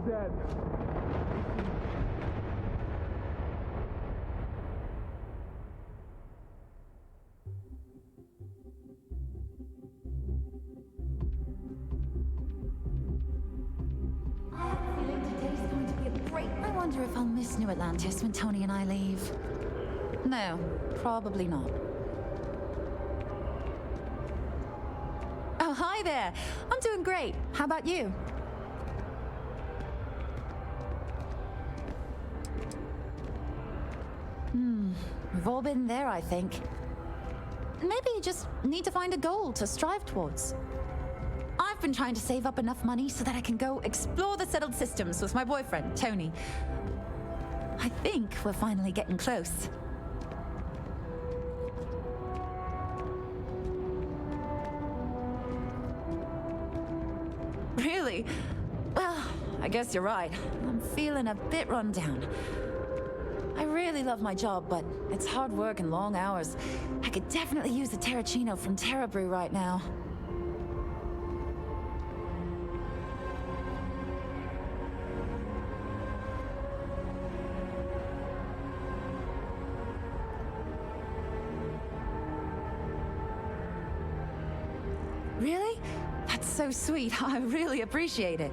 dead. I wonder if I'll miss New Atlantis when Tony and I leave. No, probably not. Oh, hi there. I'm doing great. How about you? We've all been there, I think. Maybe you just need to find a goal to strive towards. I've been trying to save up enough money so that I can go explore the settled systems with my boyfriend, Tony. I think we're finally getting close. Really? Well, I guess you're right. I'm feeling a bit run down. I really love my job, but it's hard work and long hours. I could definitely use a Terracino from Terra Brew right now. Really? That's so sweet. I really appreciate it.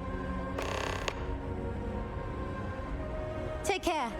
Take care.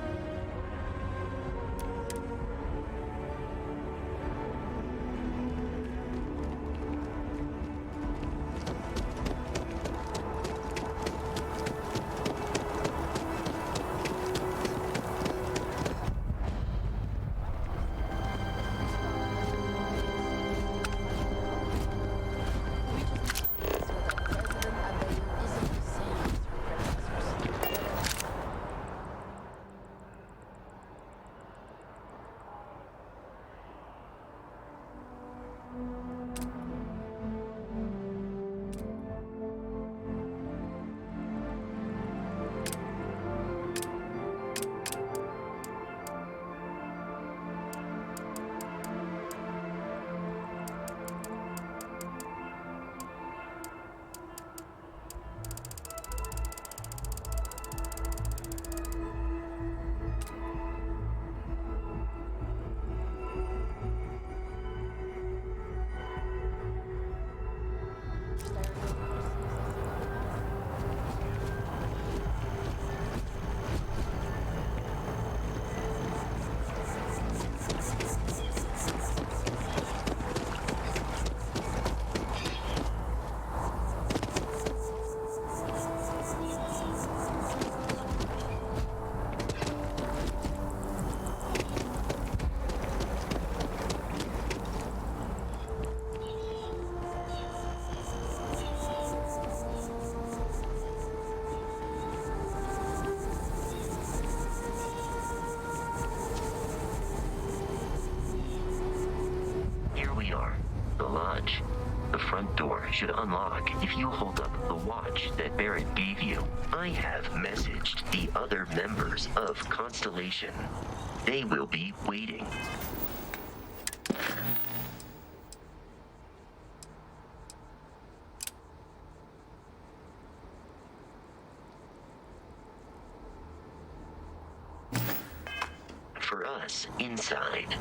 Front door should unlock if you hold up the watch that Barrett gave you. I have messaged the other members of Constellation. They will be waiting. For us, inside.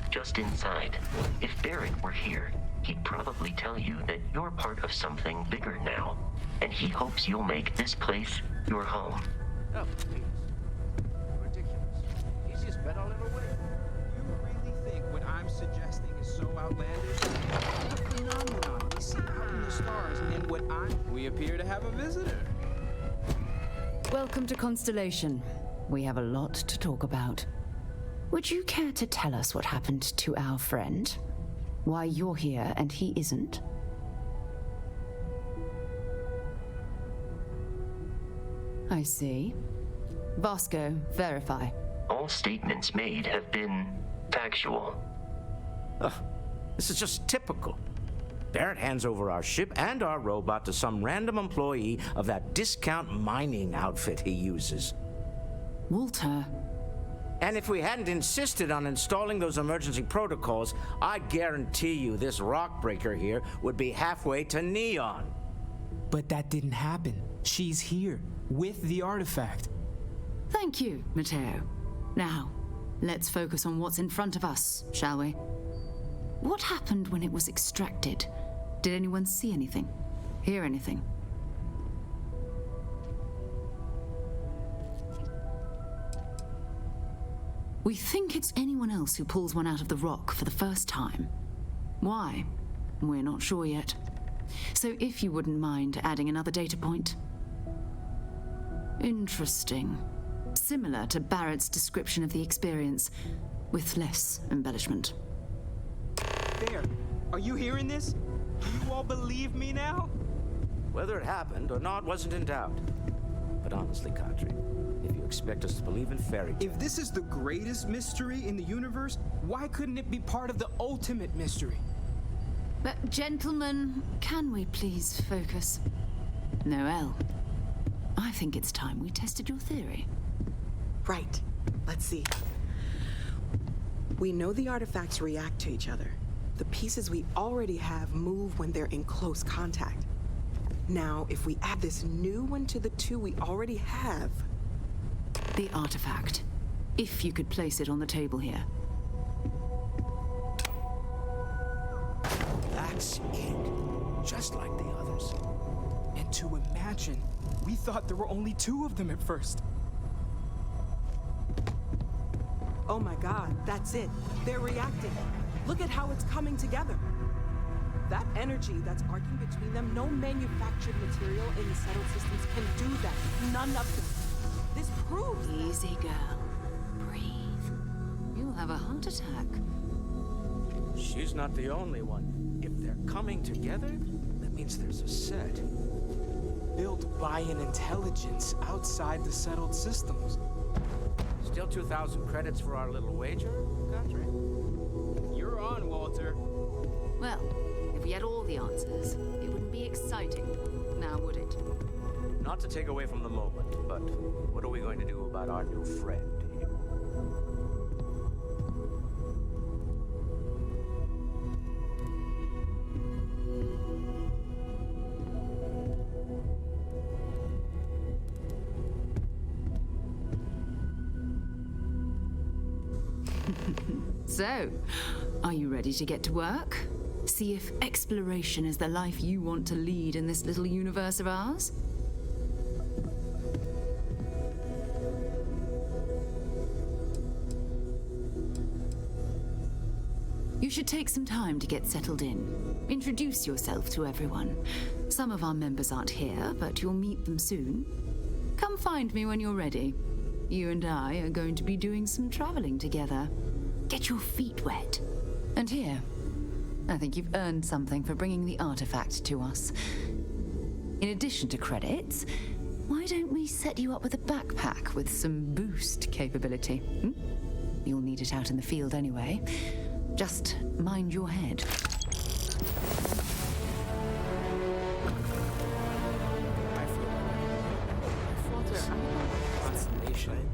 just inside. If Barrett were here, he'd probably tell you that you're part of something bigger now, and he hopes you'll make this place your home. Oh, please. Ridiculous. Easiest bet I'll ever win. You really think what I'm suggesting is so outlandish? The phenomenon we see out in the stars, and we appear to have a visitor. Welcome to Constellation. We have a lot to talk about. Would you care to tell us what happened to our friend? Why you're here and he isn't? I see. Vasco, verify. All statements made have been factual. Ugh, this is just typical. Barrett hands over our ship and our robot to some random employee of that discount mining outfit he uses. Walter. And if we hadn't insisted on installing those emergency protocols, I guarantee you this rock breaker here would be halfway to Neon. But that didn't happen. She's here, with the artifact. Thank you, Matteo. Now, let's focus on what's in front of us, shall we? What happened when it was extracted? Did anyone see anything? Hear anything? We think it's anyone else who pulls one out of the rock for the first time. Why? We're not sure yet. So if you wouldn't mind adding another data point. Interesting. Similar to Barrett's description of the experience, with less embellishment. There. Are you hearing this? Do you all believe me now? Whether it happened or not wasn't in doubt. But honestly, Kadri, if you expect us to believe in fairy tales... If this is the greatest mystery in the universe, why couldn't it be part of the ultimate mystery? But gentlemen, can we please focus? Noelle, I think it's time we tested your theory. Right. Let's see. We know the artifacts react to each other. The pieces we already have move when they're in close contact. Now, if we add this new one to the two we already have... The artifact. If you could place it on the table here. That's it. Just like the others. And to imagine, we thought there were only two of them at first. Oh my god, that's it. They're reacting. Look at how it's coming together. That energy that's arcing between them, no manufactured material in the settled systems can do that. None of them. This proves Easy, girl. Breathe. You'll have a heart attack. She's not the only one. If they're coming together, that means there's a set. Built by an intelligence outside the settled systems. Still 2,000 credits for our little wager, Kadri? You're on, Walter. Well, if we had all the answers, it wouldn't be exciting, now would it? Not to take away from the moment, but what are we going to do about our new friend here? So, are you ready to get to work? See if exploration is the life you want to lead in this little universe of ours? You should take some time to get settled in. Introduce yourself to everyone. Some of our members aren't here, but you'll meet them soon. Come find me when you're ready. You and I are going to be doing some traveling together. Get your feet wet. And here, I think you've earned something for bringing the artifact to us. In addition to credits, why don't we set you up with a backpack with some boost capability? You'll need it out in the field anyway. Just mind your head.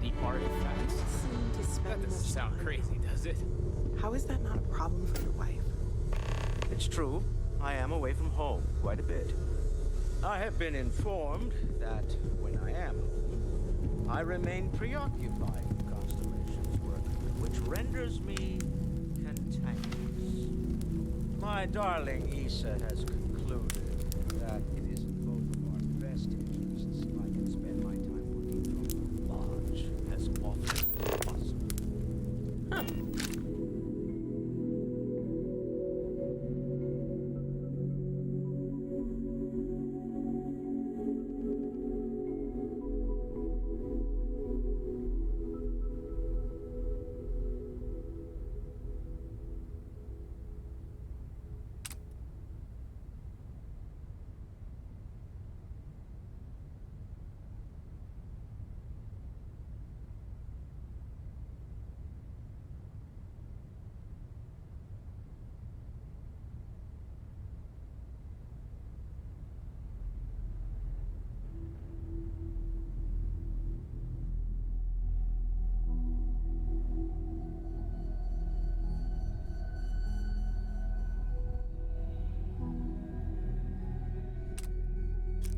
The artifacts. That doesn't sound crazy, does it? How is that not a problem for your wife? It's true. I am away from home quite a bit. I have been informed that when I am home, I remain preoccupied with Constellation's work, which renders me content. tangless. My darling Issa has concluded that it is in both of our best interests if I can spend my time working from the lodge as often as possible. Huh.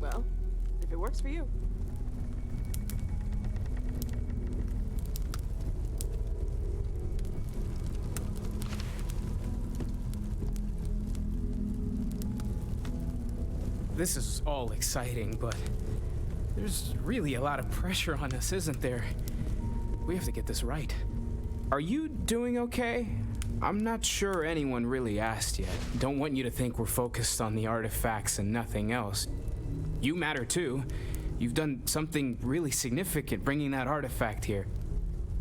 Well, if it works for you. This is all exciting, but there's really a lot of pressure on us, isn't there? We have to get this right. Are you doing okay? I'm not sure anyone really asked yet. Don't want you to think we're focused on the artifacts and nothing else. You matter too. You've done something really significant bringing that artifact here.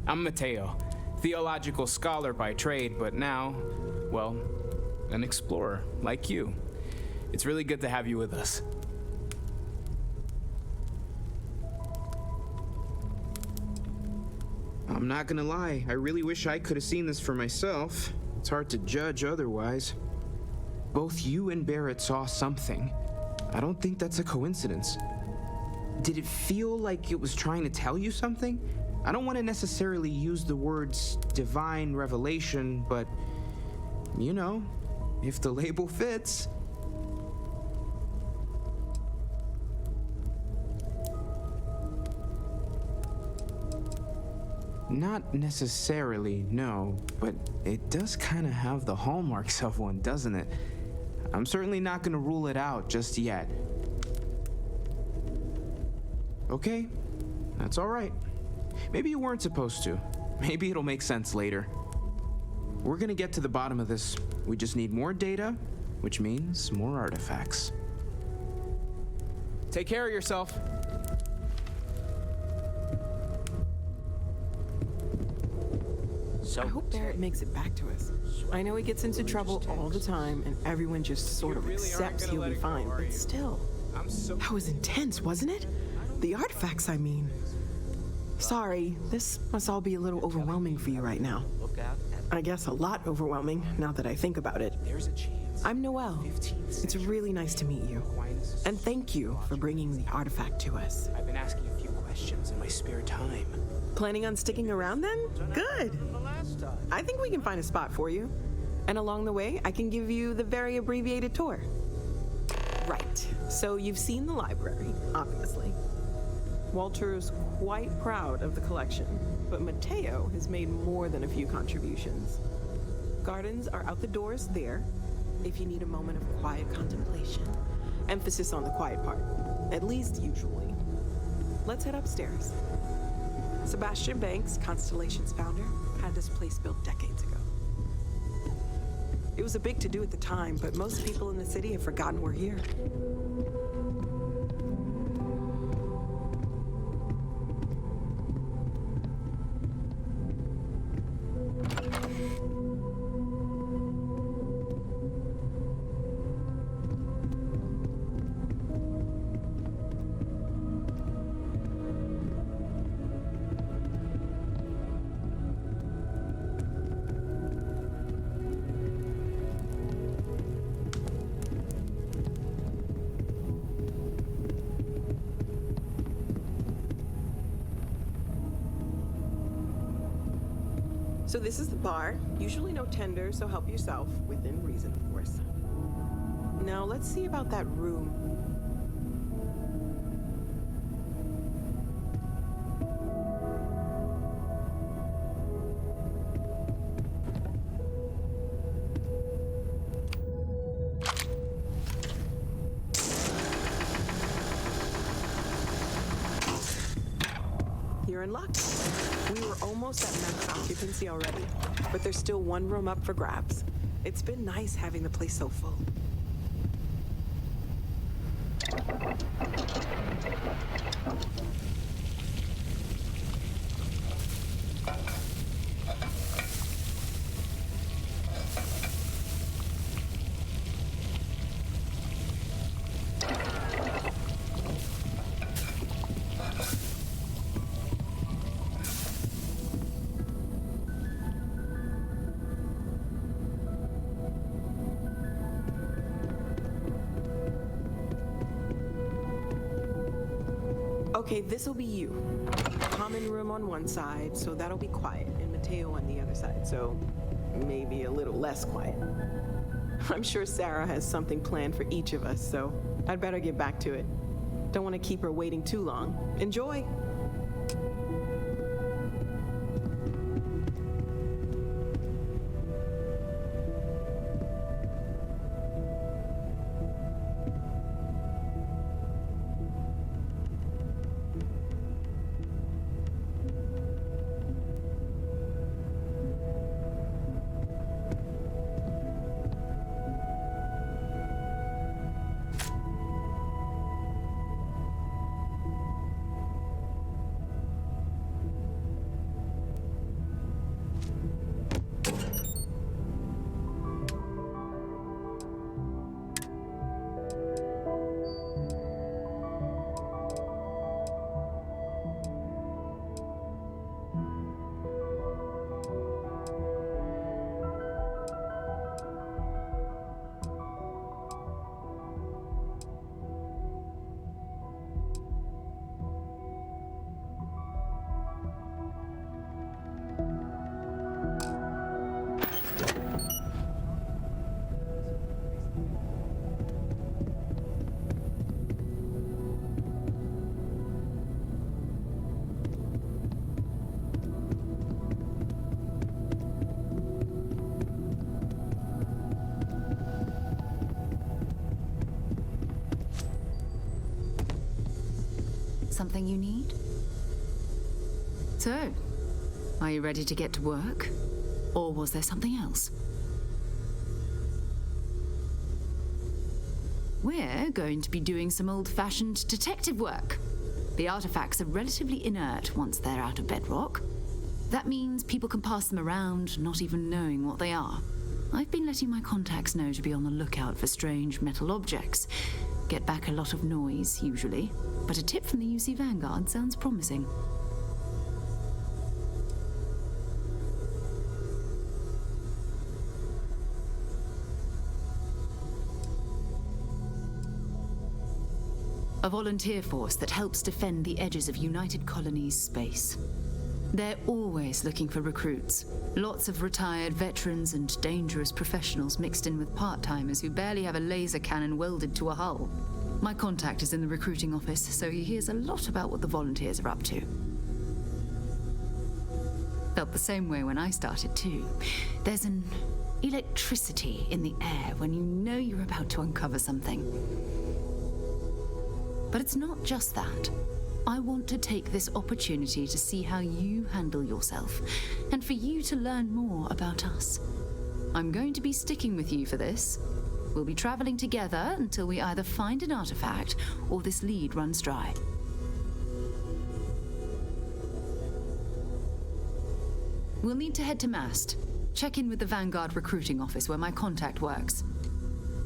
I'm Mateo, theological scholar by trade, but now, well, an explorer like you. It's really good to have you with us. I'm not gonna lie, I really wish I could have seen this for myself. It's hard to judge otherwise. Both you and Barrett saw something. I don't think that's a coincidence. Did it feel like it was trying to tell you something? I don't want to necessarily use the words divine revelation, but, you know, if the label fits. Not necessarily, no, but it does kind of have the hallmarks of one, doesn't it? I'm certainly not going to rule it out just yet. Okay, that's all right. Maybe you weren't supposed to. Maybe it'll make sense later. We're going to get to the bottom of this. We just need more data, which means more artifacts. Take care of yourself. I hope Barrett makes it back to us. I know he gets into trouble all the time, and everyone just sort of accepts he'll be fine, but still. That was intense, wasn't it? The artifacts, I mean. Sorry, this must all be a little overwhelming for you right now. I guess a lot overwhelming, now that I think about it. I'm Noelle. It's really nice to meet you. And thank you for bringing the artifact to us. I've been asking a few questions in my spare time. Planning on sticking around then? Good. I think we can find a spot for you. And along the way, I can give you the very abbreviated tour. Right. So you've seen the library, obviously. Walter's quite proud of the collection, but Mateo has made more than a few contributions. Gardens are out the doors there, if you need a moment of quiet contemplation. Emphasis on the quiet part, at least usually. Let's head upstairs. Sebastian Banks, Constellation's founder, had this place built decades ago. It was a big to-do at the time, but most people in the city have forgotten we're here. So this is the bar. Usually no tender, so help yourself, within reason, of course. Now let's see about that room. in luck. We were almost at max occupancy already, but there's still one room up for grabs. It's been nice having the place so full. Okay, this'll be you. Common room on one side, so that'll be quiet, and Mateo on the other side, so maybe a little less quiet. I'm sure Sarah has something planned for each of us, so I'd better get back to it. Don't want to keep her waiting too long. Enjoy! Something you need? So, are you ready to get to work? Or was there something else? We're going to be doing some old-fashioned detective work. The artifacts are relatively inert once they're out of bedrock. That means people can pass them around, not even knowing what they are. I've been letting my contacts know to be on the lookout for strange metal objects. Get back a lot of noise, usually. But a tip from the UC Vanguard sounds promising. A volunteer force that helps defend the edges of United Colonies space. They're always looking for recruits. Lots of retired veterans and dangerous professionals mixed in with part-timers who barely have a laser cannon welded to a hull. My contact is in the recruiting office, so he hears a lot about what the volunteers are up to. Felt the same way when I started too. There's an electricity in the air when you know you're about to uncover something. But it's not just that. I want to take this opportunity to see how you handle yourself, and for you to learn more about us. I'm going to be sticking with you for this. We'll be traveling together until we either find an artifact or this lead runs dry. We'll need to head to Mast. Check in with the Vanguard recruiting office where my contact works.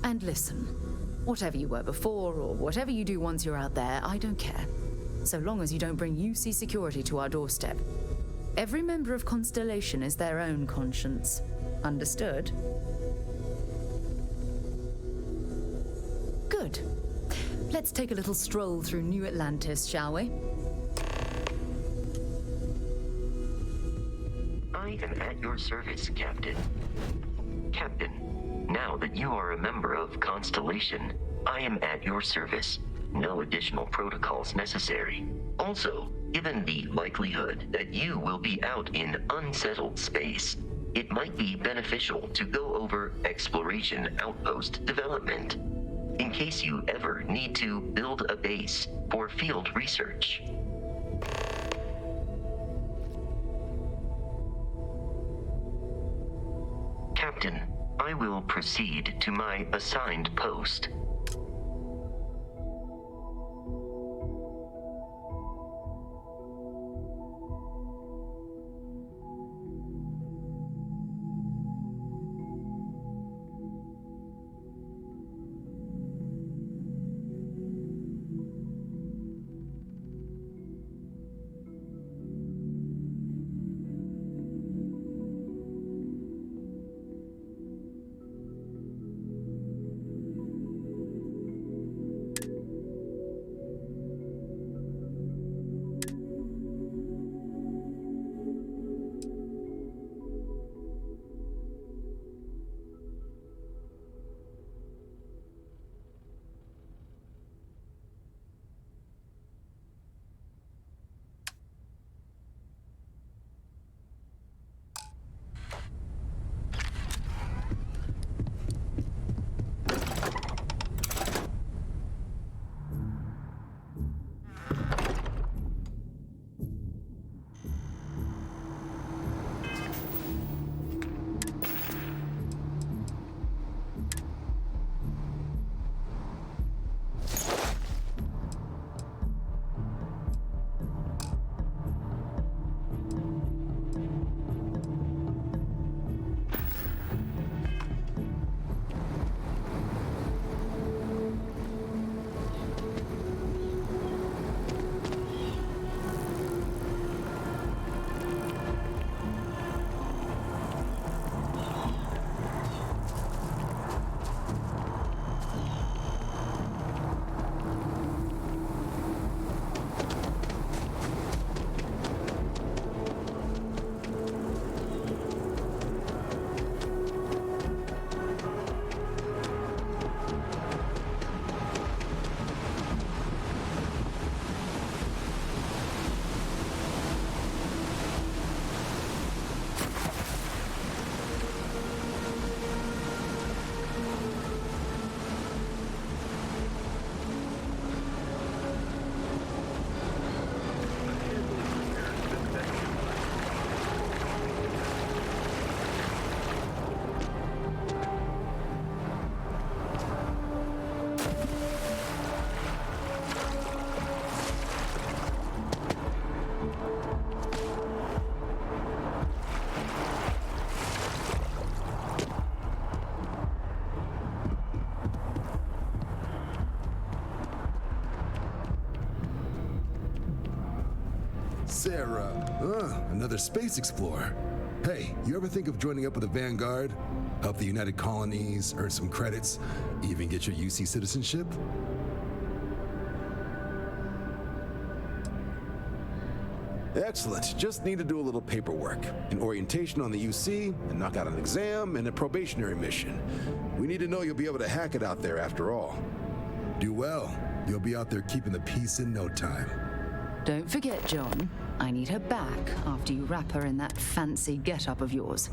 And listen, whatever you were before or whatever you do once you're out there, I don't care. So long as you don't bring UC security to our doorstep. Every member of Constellation is their own conscience. Understood? Good. Let's take a little stroll through New Atlantis, shall we? I am at your service, Captain. Captain, now that you are a member of Constellation, I am at your service. No additional protocols necessary. Also, given the likelihood that you will be out in unsettled space, it might be beneficial to go over exploration outpost development, in case you ever need to build a base for field research. Captain. I will proceed to my assigned post. Sarah, another space explorer. Hey, you ever think of joining up with the Vanguard? Help the United Colonies, earn some credits, even get your UC citizenship? Excellent. Just need to do a little paperwork. An orientation on the UC, and knock out an exam, and a probationary mission. We need to know you'll be able to hack it out there after all. Do well. You'll be out there keeping the peace in no time. Don't forget, John. I need her back after you wrap her in that fancy get-up of yours.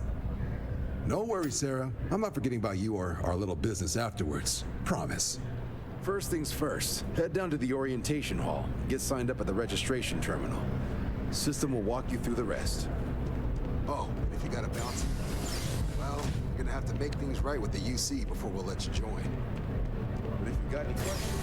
No worries, Sarah. I'm not forgetting about you or our little business afterwards. Promise. First things first, head down to the orientation hall. Get signed up at the registration terminal. System will walk you through the rest. Oh, and if you gotta bounce, well, you're gonna have to make things right with the UC before we'll let you join. But if you got any questions...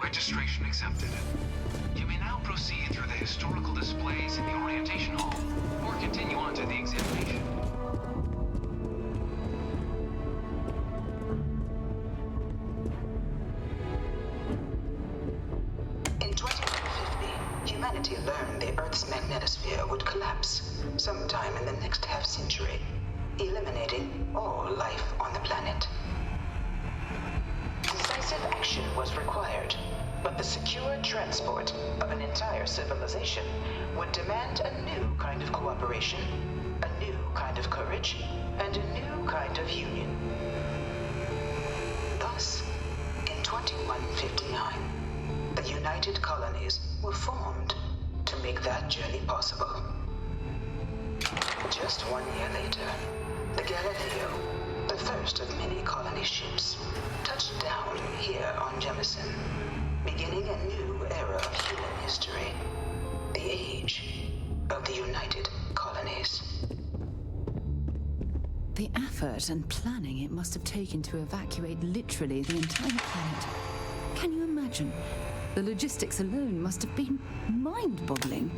Registration accepted. You may now proceed through the historical displays in the orientation hall, or continue on to the examination. In 2150, humanity learned the Earth's magnetosphere would collapse sometime in the next half-century, eliminating all life on the planet. Decisive action was required, but the secure transport of an entire civilization would demand a new kind of cooperation, a new kind of courage and a new kind of union. Thus, in 2159, the United Colonies were formed to make that journey possible. Just 1 year later, the Galileo, the first of many colony ships, touched down here on Jemison, beginning a new era of human history, the age of the United Colonies. The effort and planning it must have taken to evacuate literally the entire planet. Can you imagine? The logistics alone must have been mind-boggling.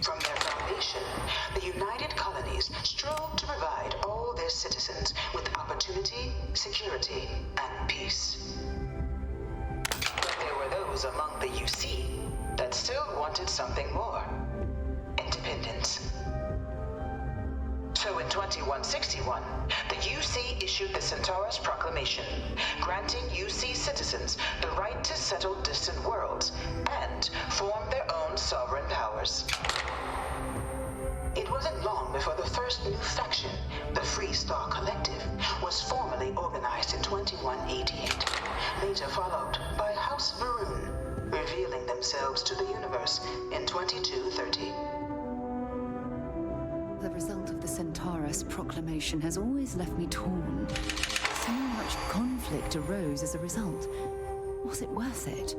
From their foundation, the United Colonies strove to provide all their citizens with opportunity, security, and peace. But there were those among the UC that still wanted something more: independence. So in 2161, the UC issued the Centaurus Proclamation, granting UC citizens the right to settle distant worlds and form their own sovereign powers. It wasn't long before the first new faction, the Free Star Collective, was formally organized in 2188, later followed by House Varun, revealing themselves to the universe in 2230. The result of the Centaurus Proclamation has always left me torn. So much conflict arose as a result. Was it worth it?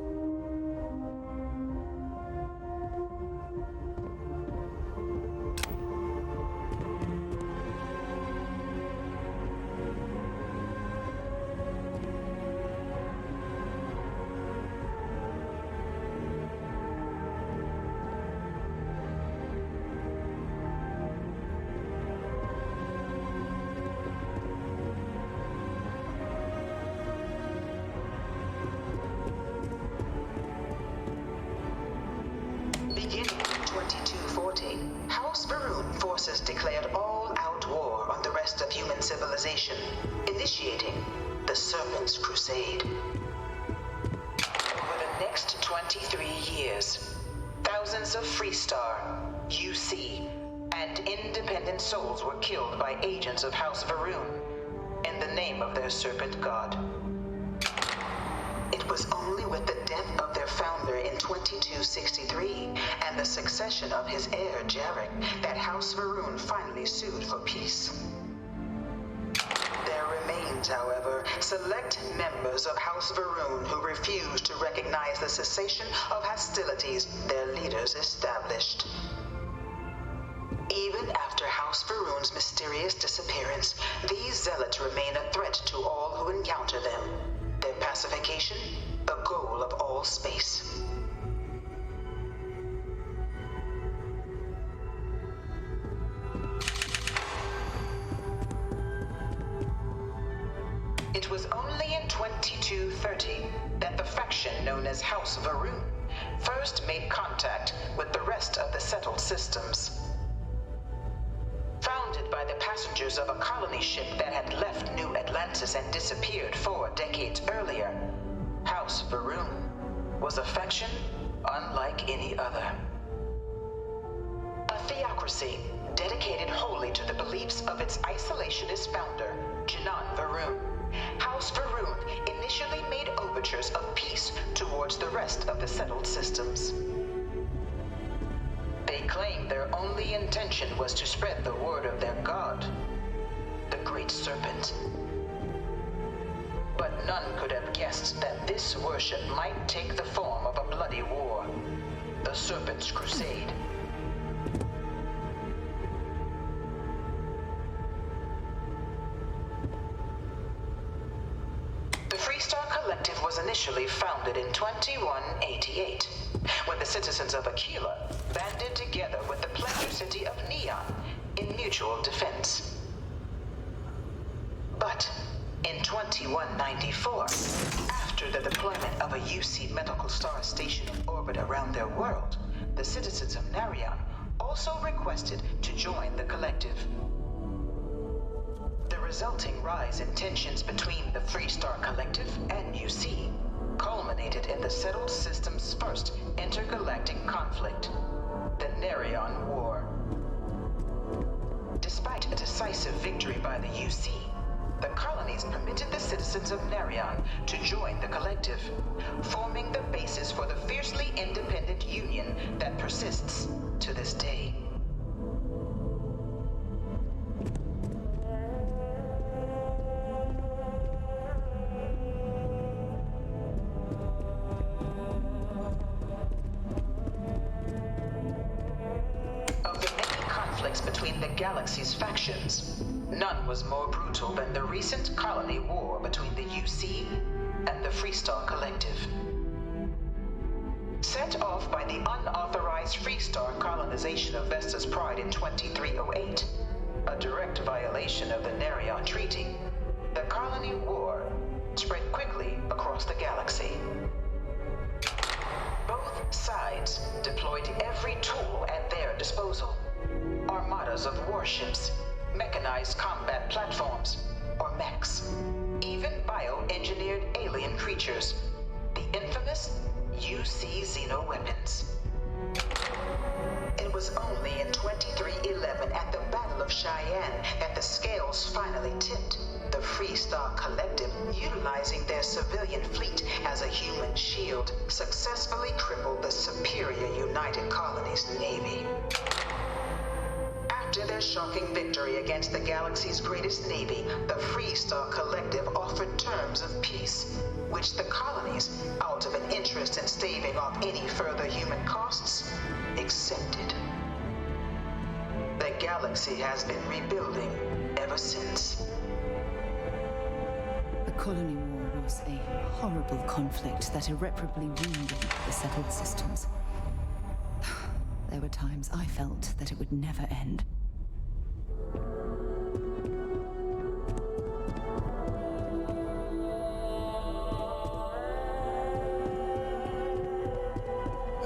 Beginning in 2240, House Varun forces declared all-out war on the rest of human civilization, initiating the Serpent's Crusade. Over the next 23 years, thousands of Freestar, UC, and independent souls were killed by agents of House Varun in the name of their serpent god. It was only with the death of their founder in 2263 and the succession of his heir, Jarek, that House Varun finally sued for peace. There remained, however, select members of House Varun who refused to recognize the cessation of hostilities their leaders established. Even after House Varun's mysterious disappearance, these zealots remain a threat to all who encounter them. Their pacification, the goal of all space. It was only in 2230 that the faction known as House Varun first made contact with the rest of the settled systems. Founded by the passengers of a colony ship that had left New Atlantis and disappeared 4 decades earlier, House Varun was a faction unlike any other. A theocracy dedicated wholly to the beliefs of its isolationist founder, Janan Varun. House Varun initially made overtures of peace towards the rest of the settled systems. They claimed their only intention was to spread the word of their god, the Great Serpent. But none could have guessed that this worship might take the form of a bloody war, the Serpent's Crusade. The Freestar Collective was initially founded in 2188, when the citizens of Aquila banded together with the pleasure city of Neon in mutual defense. But in 2194, after the deployment of a UC medical star station in orbit around their world, the citizens of Narion also requested to join the collective. The resulting rise in tensions between the Freestar Collective and UC culminated in the settled system's first intergalactic conflict, the Nerion War. Despite a decisive victory by the UC, the colonies permitted the citizens of Nerion to join the Collective, forming the basis for the fiercely independent union that persists to this day. Of the many conflicts between the galaxy's factions, none was more brutal than the recent colony war between the UC and the Freestar Collective. Set off by the unauthorized Freestar colonization of Vesta's Pride in 2308, a direct violation of the Nerion Treaty, the colony war spread quickly across the galaxy. Both sides deployed every tool at their disposal. Armadas of warships, mechanized combat platforms, or mechs, even bioengineered alien creatures, the infamous UC xenoweapons. It was only in 2311 at the Battle of Cheyenne that the scales finally tipped, the Freestar Collective, utilizing their civilian fleet as a human shield, successfully crippled the superior United Colonies Navy. After their shocking victory against the galaxy's greatest navy, the Freestar Collective offered terms of peace, which the colonies, out of an interest in staving off any further human costs, accepted. The galaxy has been rebuilding ever since. The colony war was a horrible conflict that irreparably wounded the settled systems. There were times I felt that it would never end.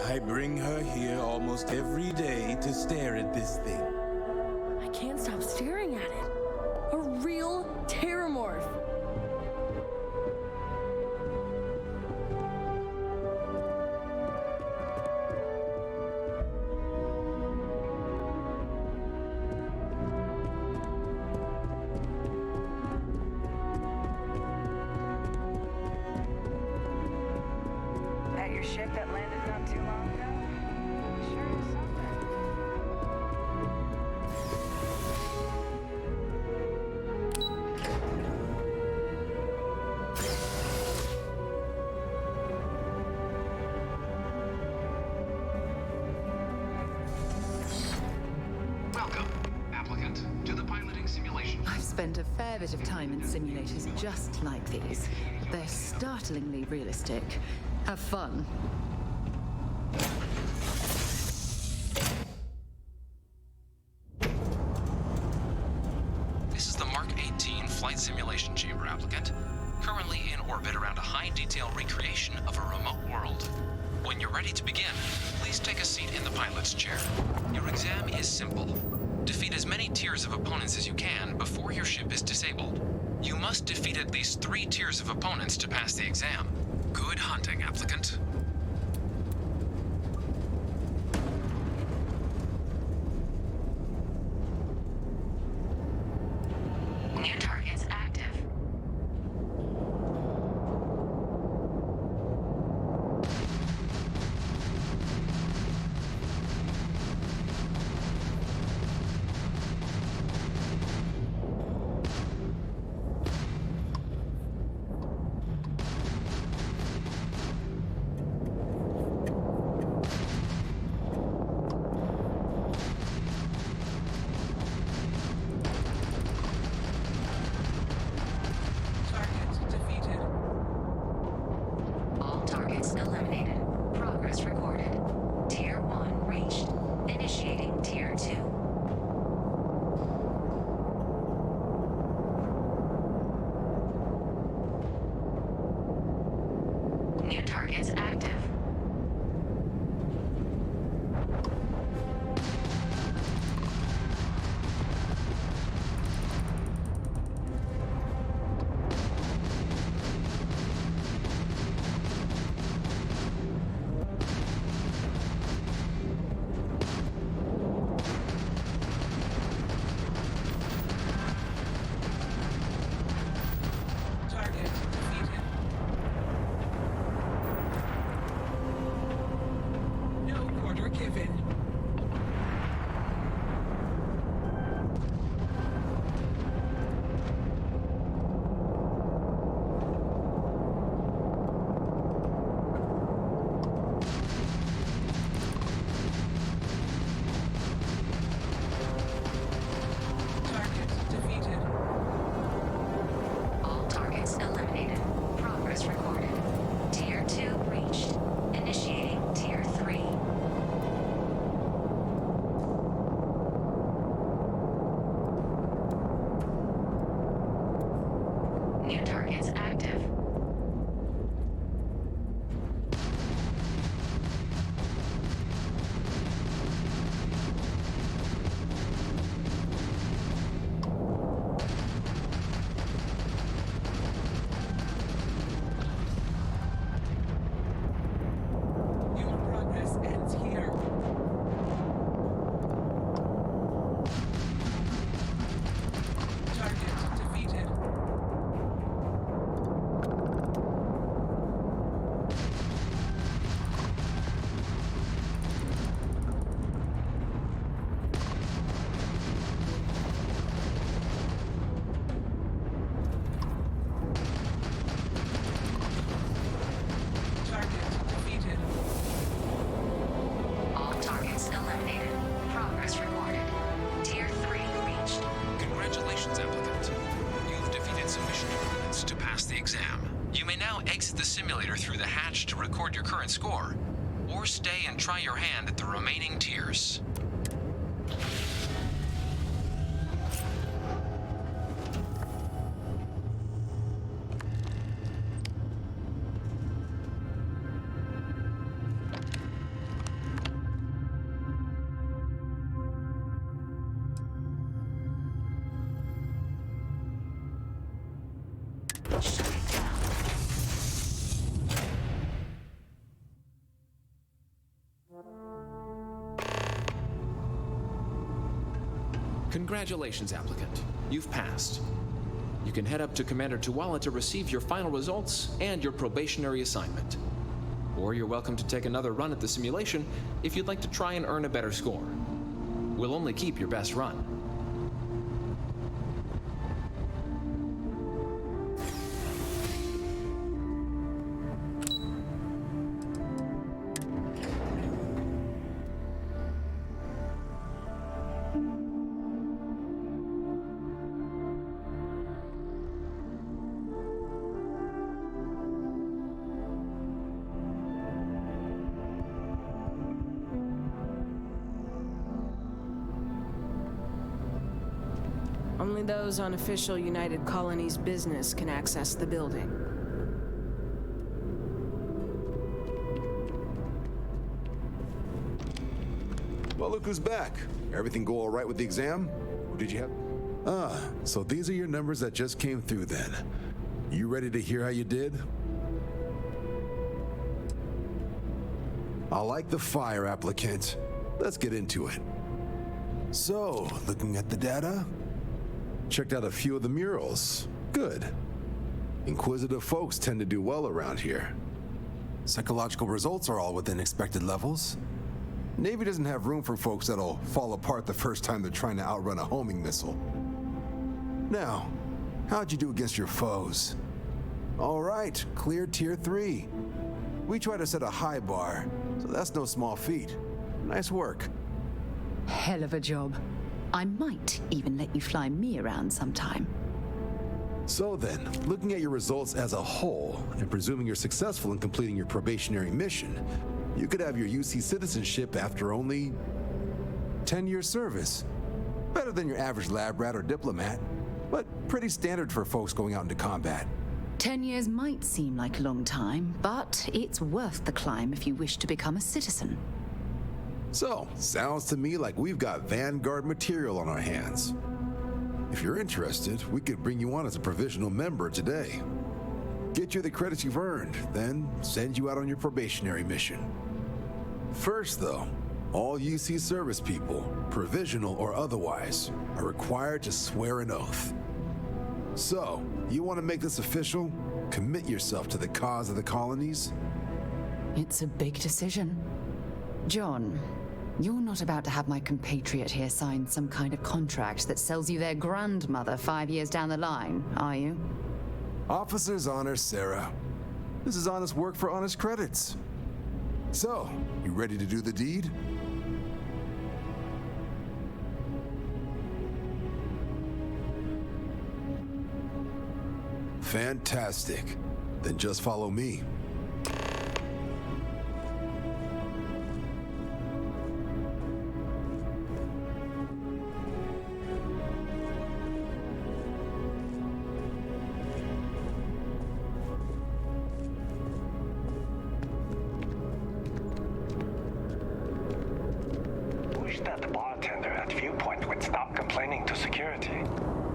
I bring her here almost every day to stare at this thing. I can't stop staring at it. A real terramorph. At your ship that landed not too long ago? Sure is something. Welcome, applicant, to the piloting simulation. I've spent a fair bit of time in simulators just like these. They're startlingly realistic. Have fun. This is the Mark 18 Flight Simulation Chamber, applicant. Currently in orbit around a high-detail recreation of a remote world. When you're ready to begin, please take a seat in the pilot's chair. Your exam is simple. Defeat as many tiers of opponents as you can before your ship is disabled. You must defeat at least 3 tiers of opponents to pass the exam. Good hunting, applicant. New targets active. current score, or stay and try your hand at the remaining tiers. Congratulations, applicant. You've passed. You can head up to Commander Tuwala to receive your final results and your probationary assignment. Or you're welcome to take another run at the simulation if you'd like to try and earn a better score. We'll only keep your best run. Only those on official United Colonies business can access the building. Well, look who's back. Everything go all right with the exam? Or did you have... so these are your numbers that just came through then. You ready to hear how you did? I like the fire, applicant. Let's get into it. So, looking at the data, checked out a few of the murals. Good. Inquisitive folks tend to do well around here. Psychological results are all within expected levels. Navy doesn't have room for folks that'll fall apart the first time they're trying to outrun a homing missile. Now, how'd you do against your foes? All right, clear tier 3. We try to set a high bar, so that's no small feat. Nice work. Hell of a job. I might even let you fly me around sometime. So then, looking at your results as a whole, and presuming you're successful in completing your probationary mission, you could have your UC citizenship after only 10 years service. Better than your average lab rat or diplomat, but pretty standard for folks going out into combat. 10 years might seem like a long time, but it's worth the climb if you wish to become a citizen. So, sounds to me like we've got Vanguard material on our hands. If you're interested, we could bring you on as a provisional member today. Get you the credits you've earned, then send you out on your probationary mission. First, though, all UC service people, provisional or otherwise, are required to swear an oath. So, you want to make this official? Commit yourself to the cause of the colonies? It's a big decision. John, you're not about to have my compatriot here sign some kind of contract that sells you their grandmother 5 years down the line, are you? Officer's honor, Sarah. This is honest work for honest credits. So, you ready to do the deed? Fantastic. Then just follow me. Wish that the bartender at Viewpoint would stop complaining to security.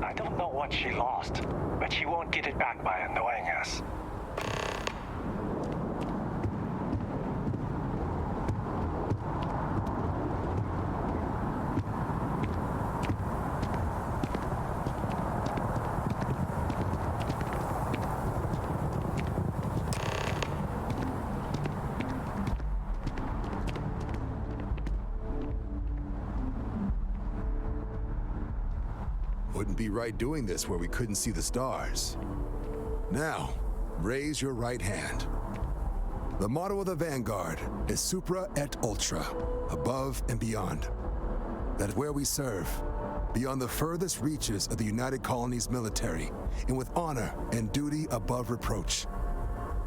I don't know what she lost, but she won't get it back by annoying us. Wouldn't be right doing this where we couldn't see the stars. Now, raise your right hand. The motto of the Vanguard is Supra et Ultra, above and beyond. That is where we serve, beyond the furthest reaches of the United Colonies military, and with honor and duty above reproach.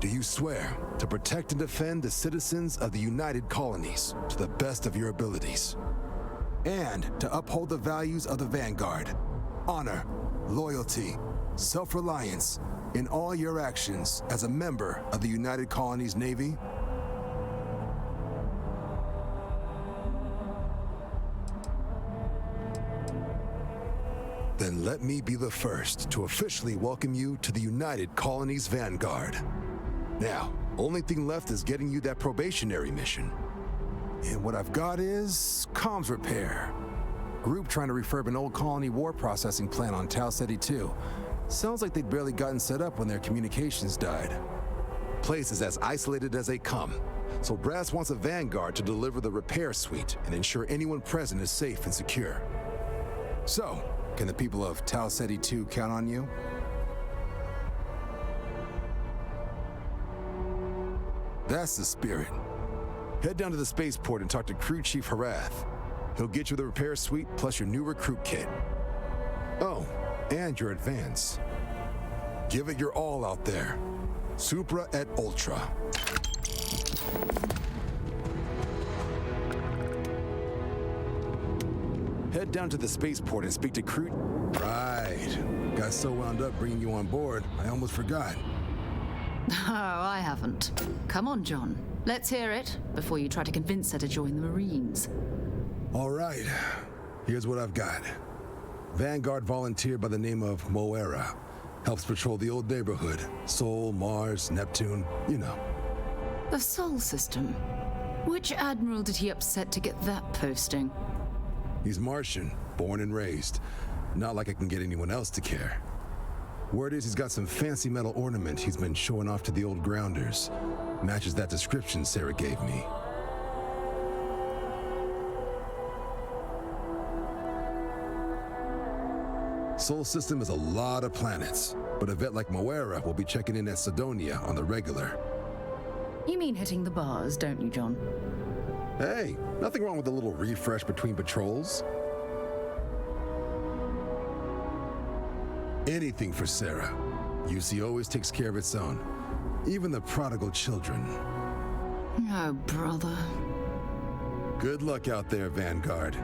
Do you swear to protect and defend the citizens of the United Colonies to the best of your abilities? And to uphold the values of the Vanguard, honor, loyalty, self-reliance in all your actions as a member of the United Colonies Navy? Then let me be the first to officially welcome you to the United Colonies Vanguard. Now, only thing left is getting you that probationary mission. And what I've got is comms repair. Group trying to refurb an old colony war processing plant on Tau Ceti 2. Sounds like they'd barely gotten set up when their communications died. Place is as isolated as they come, so Brass wants a Vanguard to deliver the repair suite and ensure anyone present is safe and secure. So, can the people of Tau Ceti 2 count on you? That's the spirit. Head down to the spaceport and talk to Crew Chief Harath. He'll get you the repair suite plus your new recruit kit. Oh, and your advance. Give it your all out there. Supra et Ultra. Head down to the spaceport and speak to Crew... Right. Got so wound up bringing you on board, I almost forgot. Oh, I haven't. Come on, John. Let's hear it before you try to convince her to join the Marines. All right. Here's what I've got. Vanguard volunteer by the name of Moera. Helps patrol the old neighborhood. Sol, Mars, Neptune, you know. The Sol system? Which admiral did he upset to get that posting? He's Martian, born and raised. Not like I can get anyone else to care. Word is he's got some fancy metal ornament he's been showing off to the old grounders. Matches that description Sarah gave me. Sol system is a lot of planets, but a vet like Moera will be checking in at Sidonia on the regular. You mean hitting the bars, don't you, John? Hey, nothing wrong with a little refresh between patrols. Anything for Sarah. UC always takes care of its own. Even the prodigal children. Oh, brother. Good luck out there, Vanguard.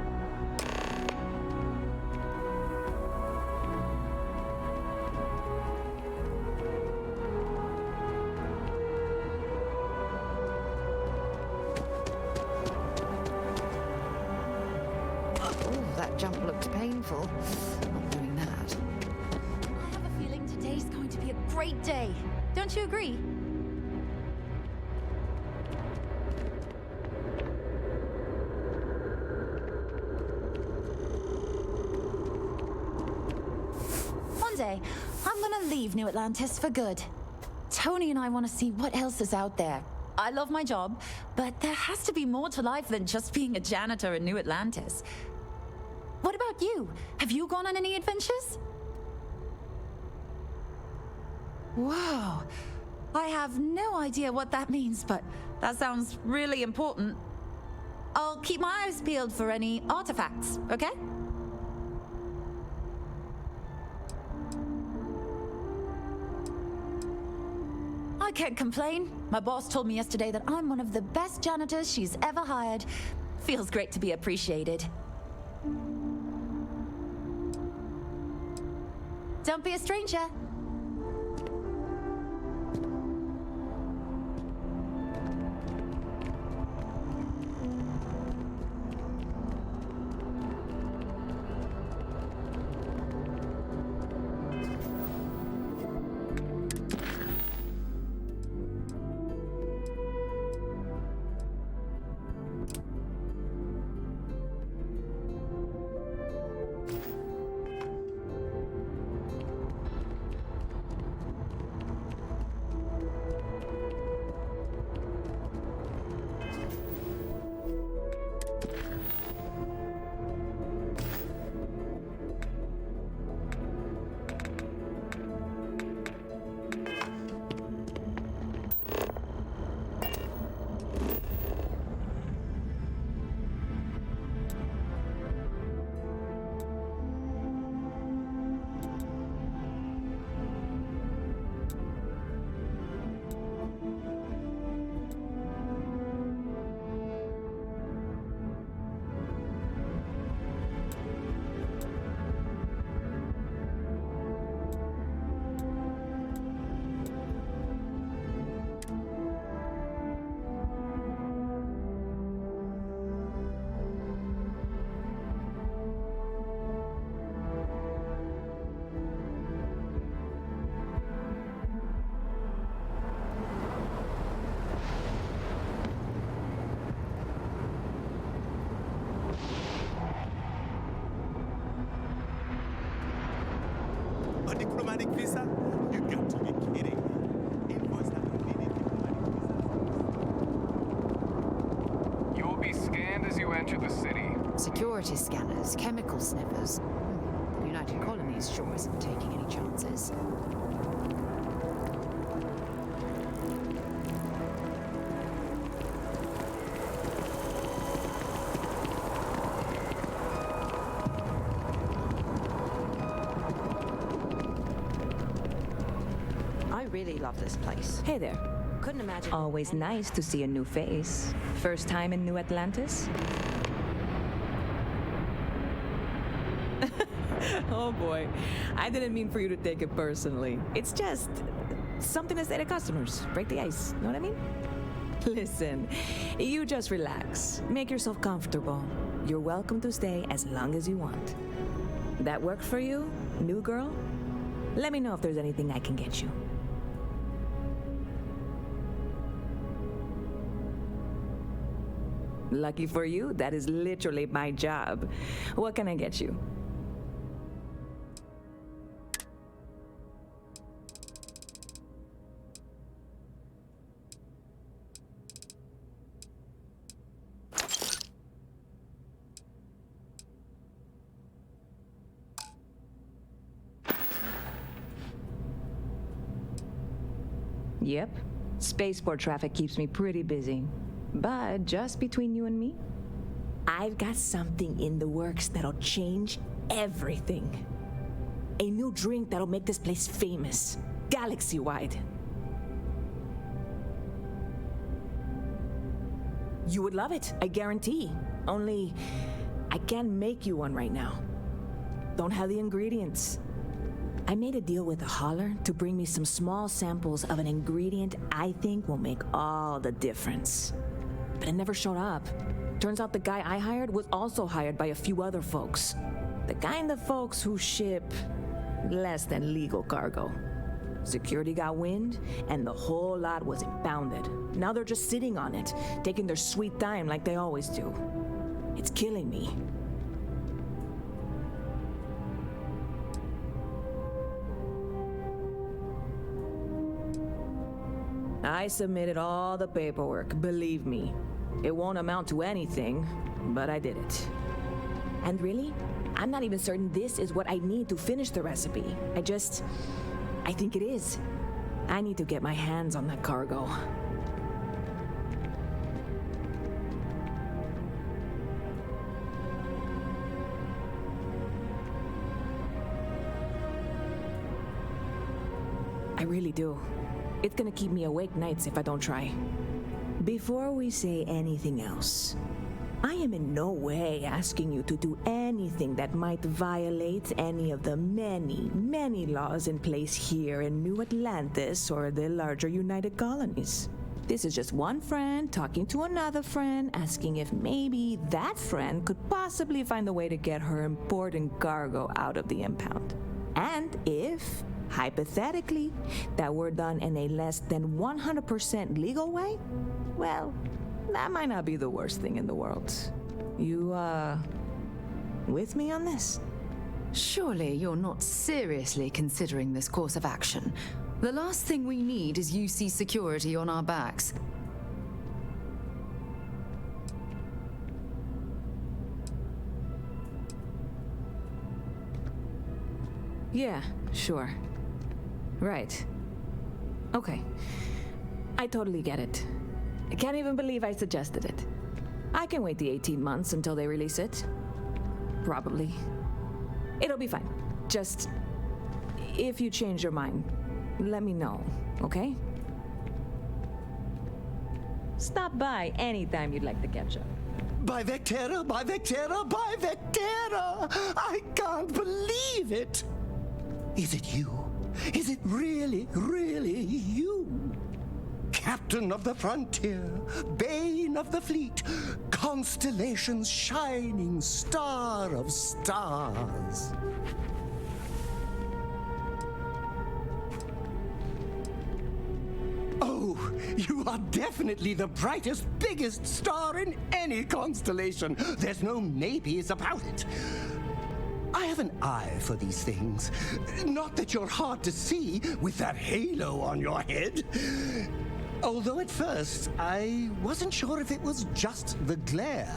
Oh, that jump looked painful. Not doing that. I have a feeling today's going to be a great day. Don't you agree? One day, I'm gonna leave New Atlantis for good. Tony and I want to see what else is out there. I love my job, but there has to be more to life than just being a janitor in New Atlantis. What about you? Have you gone on any adventures? Whoa. I have no idea what that means, but that sounds really important. I'll keep my eyes peeled for any artifacts, okay? I can't complain. My boss told me yesterday that I'm one of the best janitors she's ever hired. Feels great to be appreciated. Don't be a stranger. diplomatic visa? You got to be kidding me. Invoice not completed, diplomatic visa. You'll be scanned as you enter the city. Security scanners, chemical sniffers. The United Colonies sure isn't taking any chances. I really love this place. Hey there. Couldn't imagine. Always nice to see a new face. First time in New Atlantis? Oh boy, I didn't mean for you to take it personally. It's just something to say to customers. Break the ice, know what I mean? Listen, you just relax. Make yourself comfortable. You're welcome to stay as long as you want. That work for you, new girl? Let me know if there's anything I can get you. Lucky for you, that is literally my job. What can I get you? Yep. Spaceport traffic keeps me pretty busy. But just between you and me, I've got something in the works that'll change everything. A new drink that'll make this place famous, galaxy-wide. You would love it, I guarantee. Only, I can't make you one right now. Don't have the ingredients. I made a deal with a hauler to bring me some small samples of an ingredient I think will make all the difference. But it never showed up. Turns out the guy I hired was also hired by a few other folks. The kind of folks who ship less than legal cargo. Security got wind, and the whole lot was impounded. Now they're just sitting on it, taking their sweet time like they always do. It's killing me. I submitted all the paperwork, believe me. It won't amount to anything, but I did it. And really, I'm not even certain this is what I need to finish the recipe. I think it is. I need to get my hands on that cargo. I really do. It's gonna keep me awake nights if I don't try. Before we say anything else, I am in no way asking you to do anything that might violate any of the many, many laws in place here in New Atlantis or the larger United Colonies. This is just one friend talking to another friend, asking if maybe that friend could possibly find a way to get her important cargo out of the impound. And if, hypothetically, that were done in a less than 100% legal way, well, that might not be the worst thing in the world. You, with me on this? Surely you're not seriously considering this course of action. The last thing we need is UC security on our backs. Yeah, sure. Right. Okay. I totally get it. I can't even believe I suggested it. I can wait the 18 months until they release it. Probably. It'll be fine. Just, if you change your mind, let me know, okay? Stop by anytime you'd like to catch up. By Vectera, by Vectera, by Vectera! I can't believe it! Is it you? Is it really, really you? Captain of the frontier, bane of the fleet, constellation's shining star of stars. Oh, you are definitely the brightest, biggest star in any constellation. There's no maybes about it. I have an eye for these things. Not that you're hard to see with that halo on your head. Although at first, I wasn't sure if it was just the glare.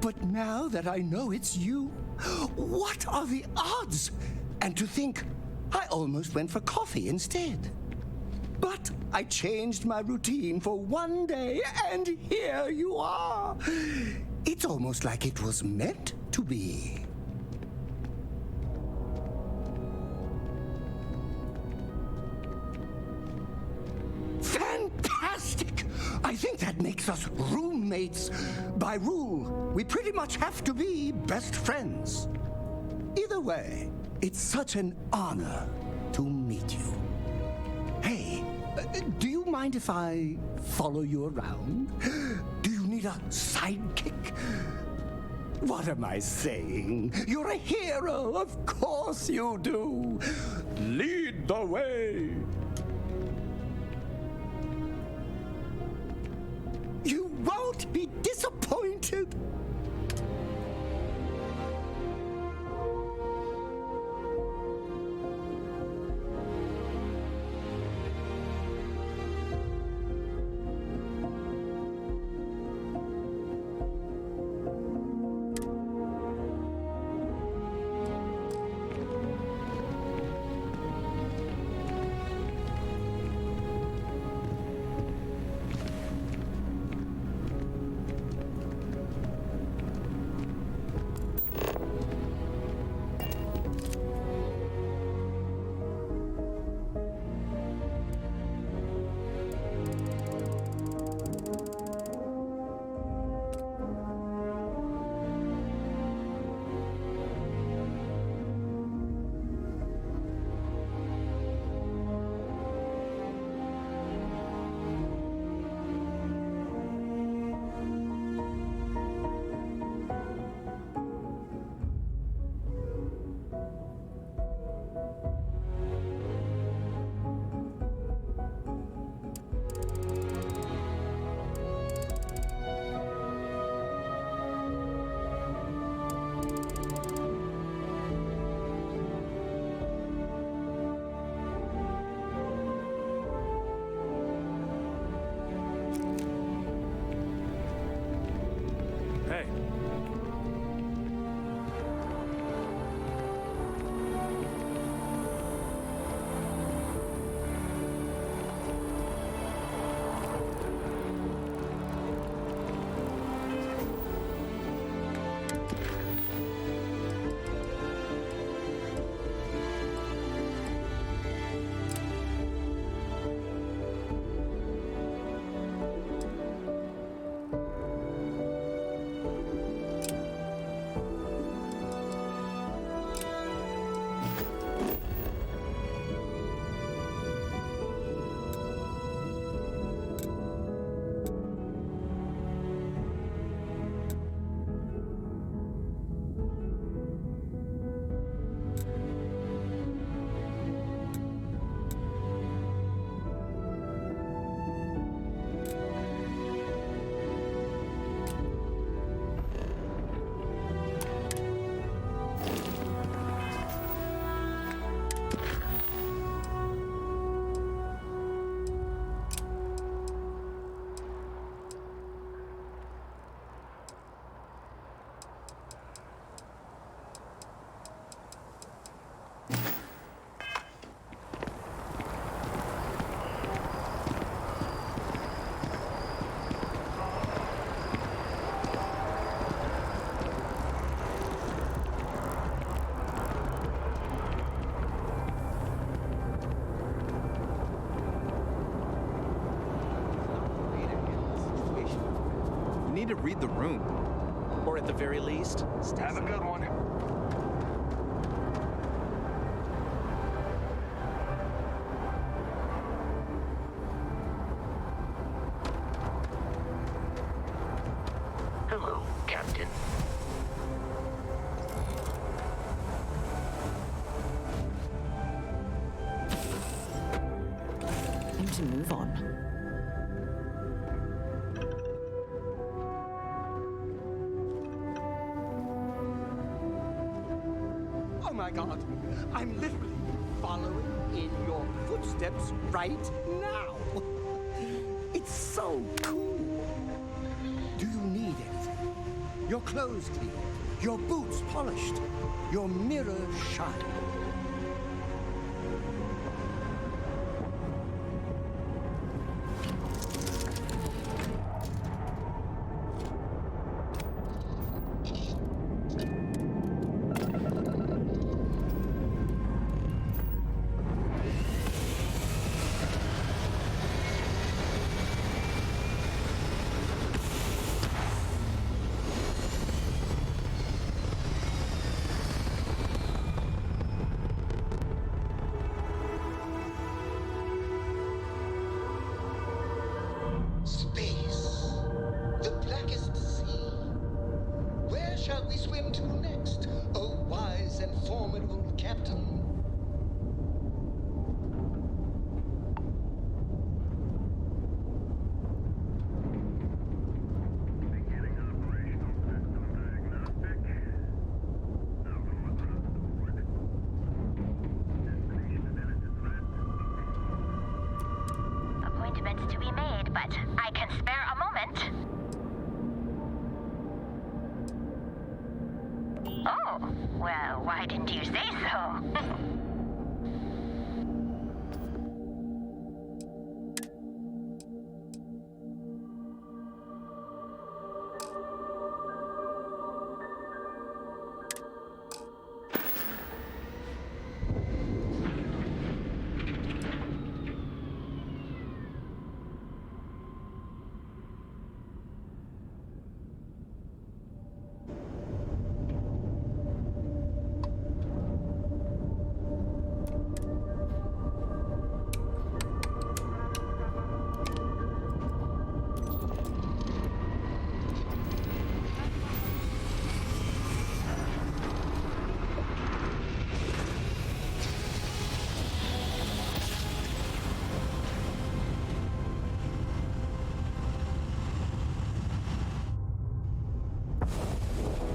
But now that I know it's you, what are the odds? And to think, I almost went for coffee instead. But I changed my routine for one day, and here you are. It's almost like it was meant to be. Fantastic! I think that makes us roommates. By rule, we pretty much have to be best friends. Either way, it's such an honor to meet you. Hey, do you mind if I follow you around? Do you need a sidekick? What am I saying? You're a hero, of course you do. Lead the way. You won't be disappointed. Hey. Need to read the room. Or at the very least, have a good one. Hello, Captain. Time to move on. my God. I'm literally following in your footsteps right now. It's so cool. Do you need anything? Your clothes clean, your boots polished, your mirror shine. Space, the blackest sea. Where shall we swim to next, O wise and formidable captain? Appointments to be made, but I can spare a moment. Oh, well, why didn't you say so?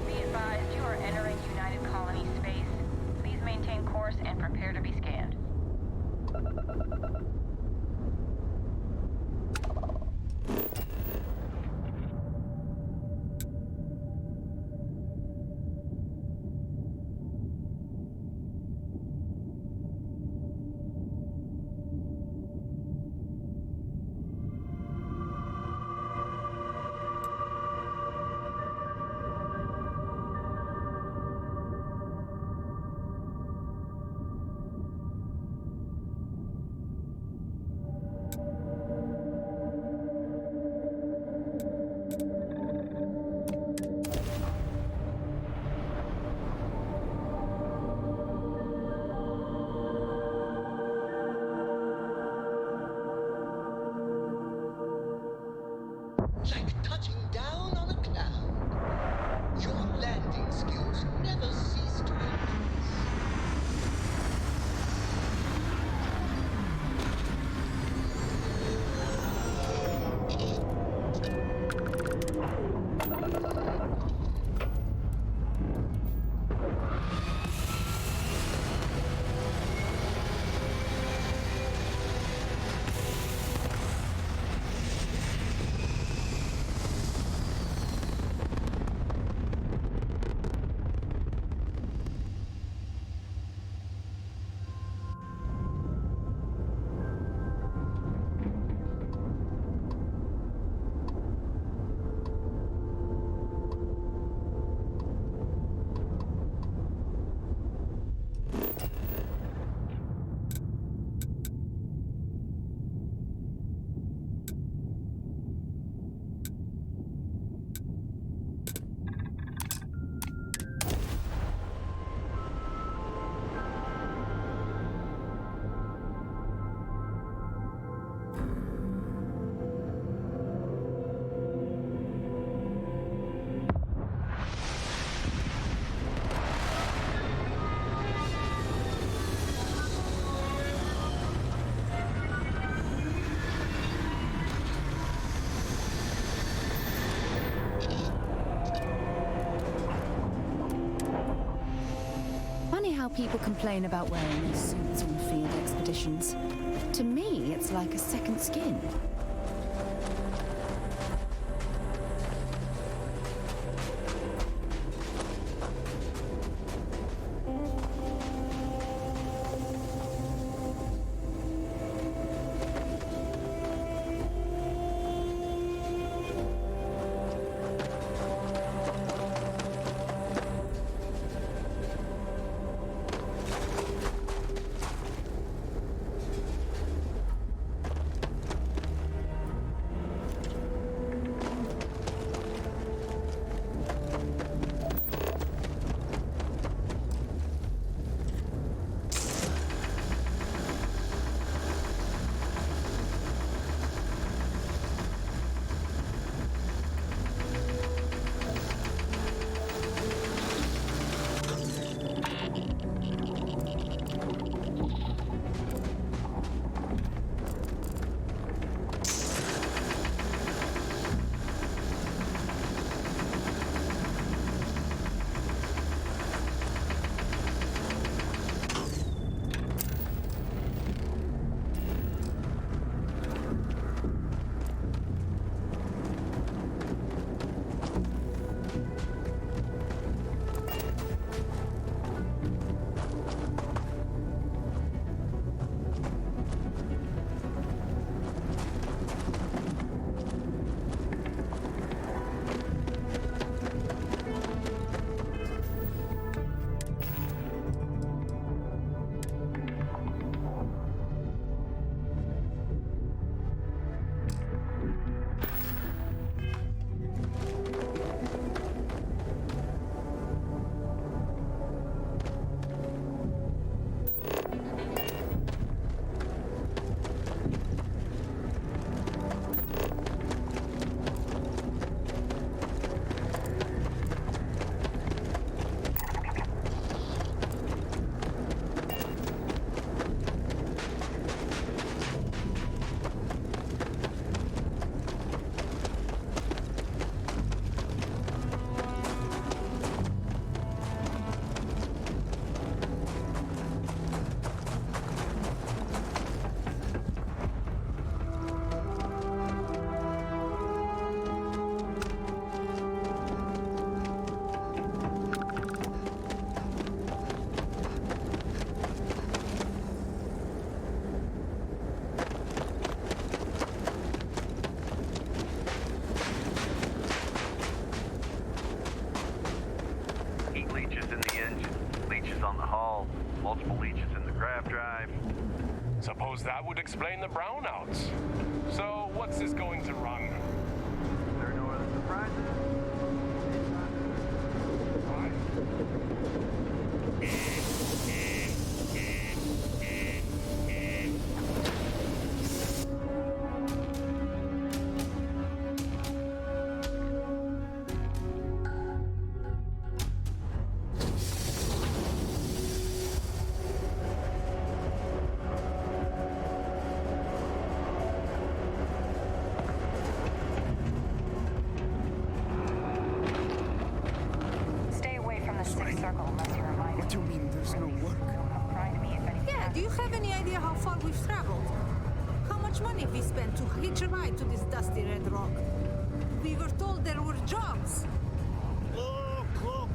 Be advised, you are entering United Colony space. Please maintain course and prepare to be scanned. Like touching down on a cloud. Your landing skills never cease to impress. how people complain about wearing these suits on field expeditions. To me, it's like a second skin. Suppose that would explain the brownouts. So, what's this going to run? There are no other surprises? Yeah, do you have any idea how far we've traveled? How much money we spent to hitch a ride to this dusty red rock? We were told there were jobs.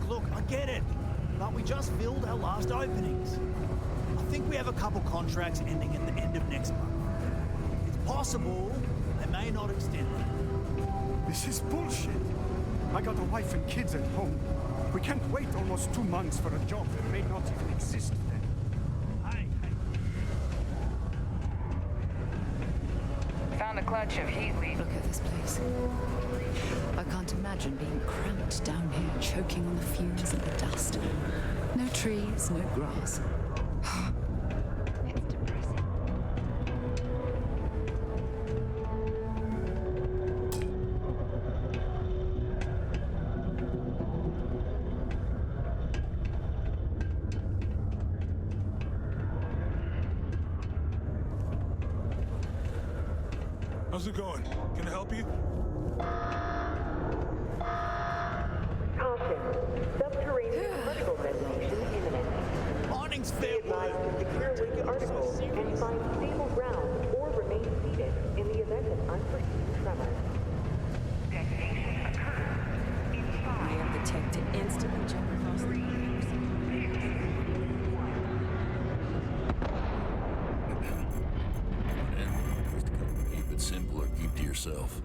Look, I get it. But we just filled our last openings. I think we have a couple contracts ending at the end of next month. It's possible they may not extend them. This is bullshit. I got a wife and kids at home. We can't wait almost 2 months for a job that may not even exist then. Found a clutch of heat lead. Look at this place. I can't imagine being cramped down here, choking on the fumes and the dust. No trees, no grass. It's depressing. How's it going? Can I help you? Caution. Subterranean particle detonation imminent. advised to secure away articles and find stable ground or remain seated in the event of unforeseen tremor. I have the tech to instantly jump across the wires. Keep it simple or keep to yourself,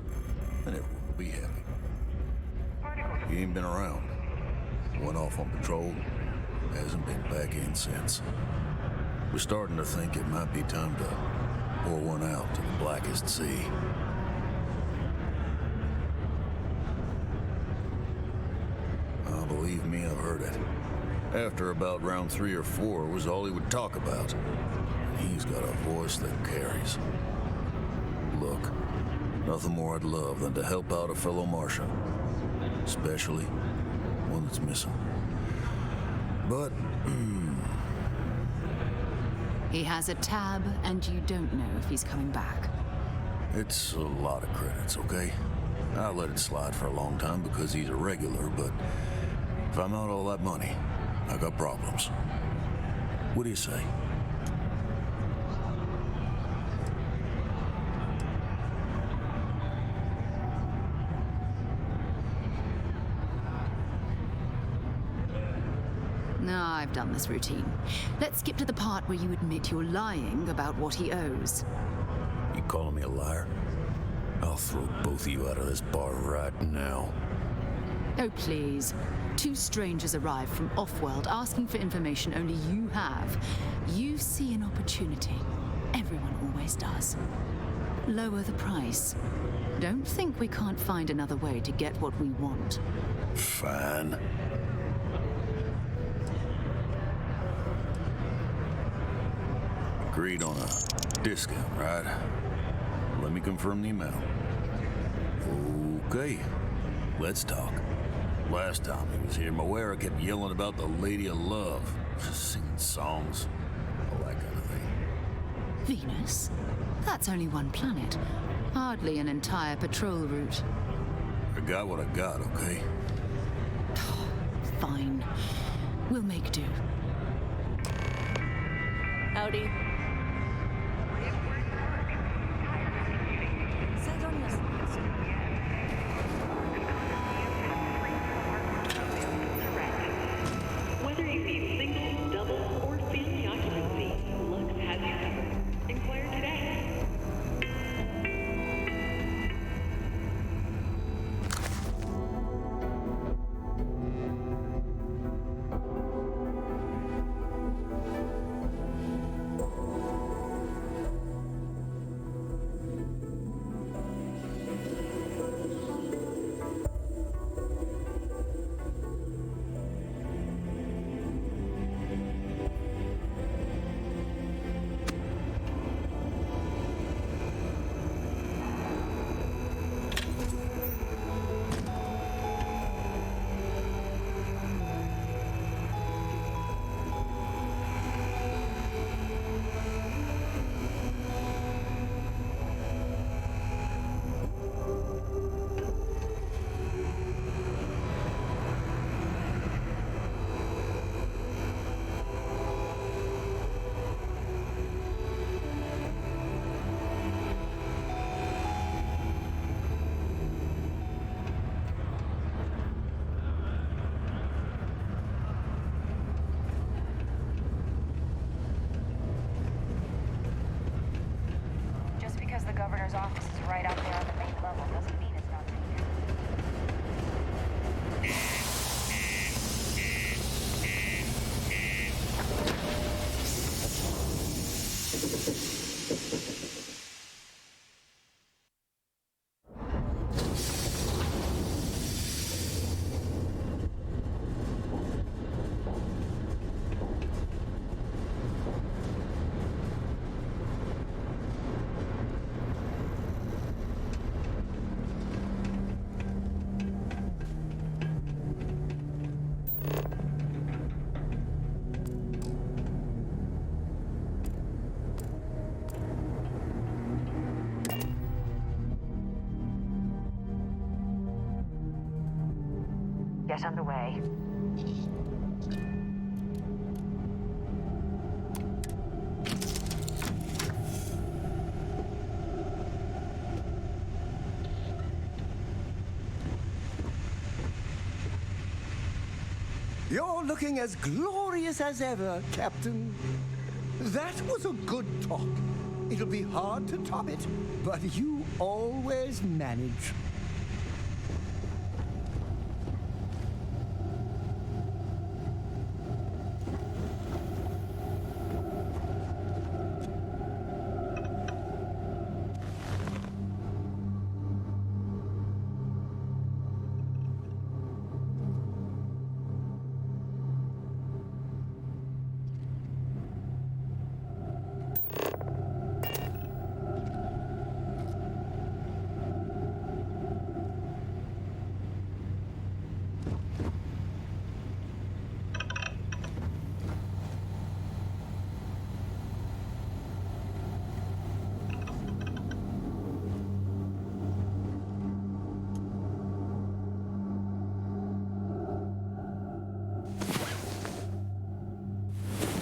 and everyone will be happy. He ain't been around. Went off on patrol, hasn't been back in since. We're starting to think it might be time to pour one out to the blackest sea. Believe me, I've heard it. After about round 3 or 4 was all he would talk about. And he's got a voice that carries. Look, nothing more I'd love than to help out a fellow Martian. Especially one that's missing. But, He has a tab, and you don't know if he's coming back. it's a lot of credits, okay? I let it slide for a long time because he's a regular, but if I'm out all that money, I got problems. What do you say? No, I've done this routine. Let's skip to the part where you admit you're lying about what he owes. You calling me a liar? I'll throw both of you out of this bar right now. Oh, please. 2 strangers arrive from off-world asking for information only you have. You see an opportunity. Everyone always does. Lower the price. Don't think we can't find another way to get what we want. Fine. Agreed on a discount, right? Let me confirm the amount. Okay, let's talk. Last time he was here, Moera kept yelling about the Lady of Love, singing songs, all that kind of thing. Venus? That's only one planet. Hardly an entire patrol route. I got what I got, okay? Fine. We'll make do. Howdy. Whether you need single, double, or family occupancy, Lux has you covered. Inquire today. governor's office is right out there on the main level. Doesn't mean it's not safe. Get underway. You're looking as glorious as ever, Captain. That was a good talk. It'll be hard to top it, but you always manage.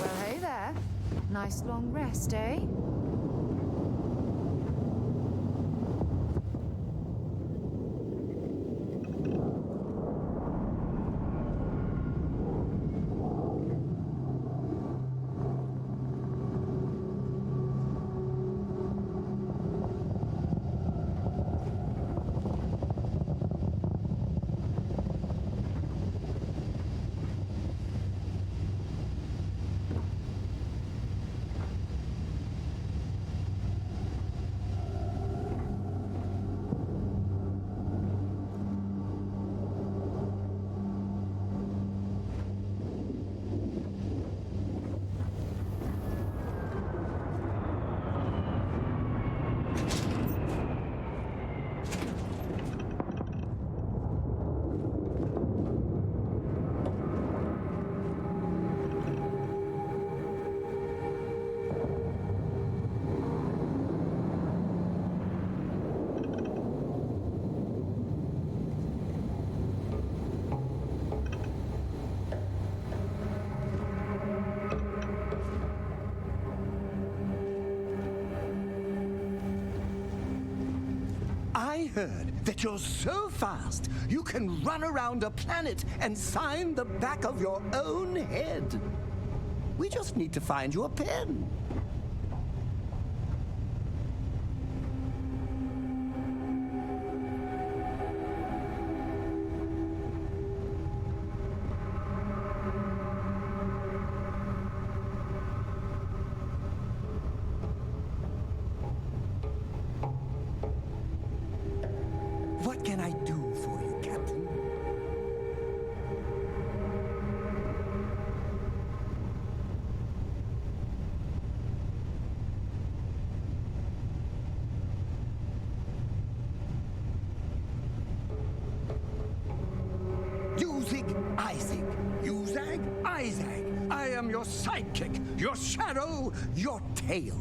Well, hey there. Nice long rest, eh? I heard that you're so fast you can run around a planet and sign the back of your own head. We just need to find you a pen. What can I do for you, Captain? You zig, I zig. You zag, I zag. I am your sidekick, your shadow, your tail.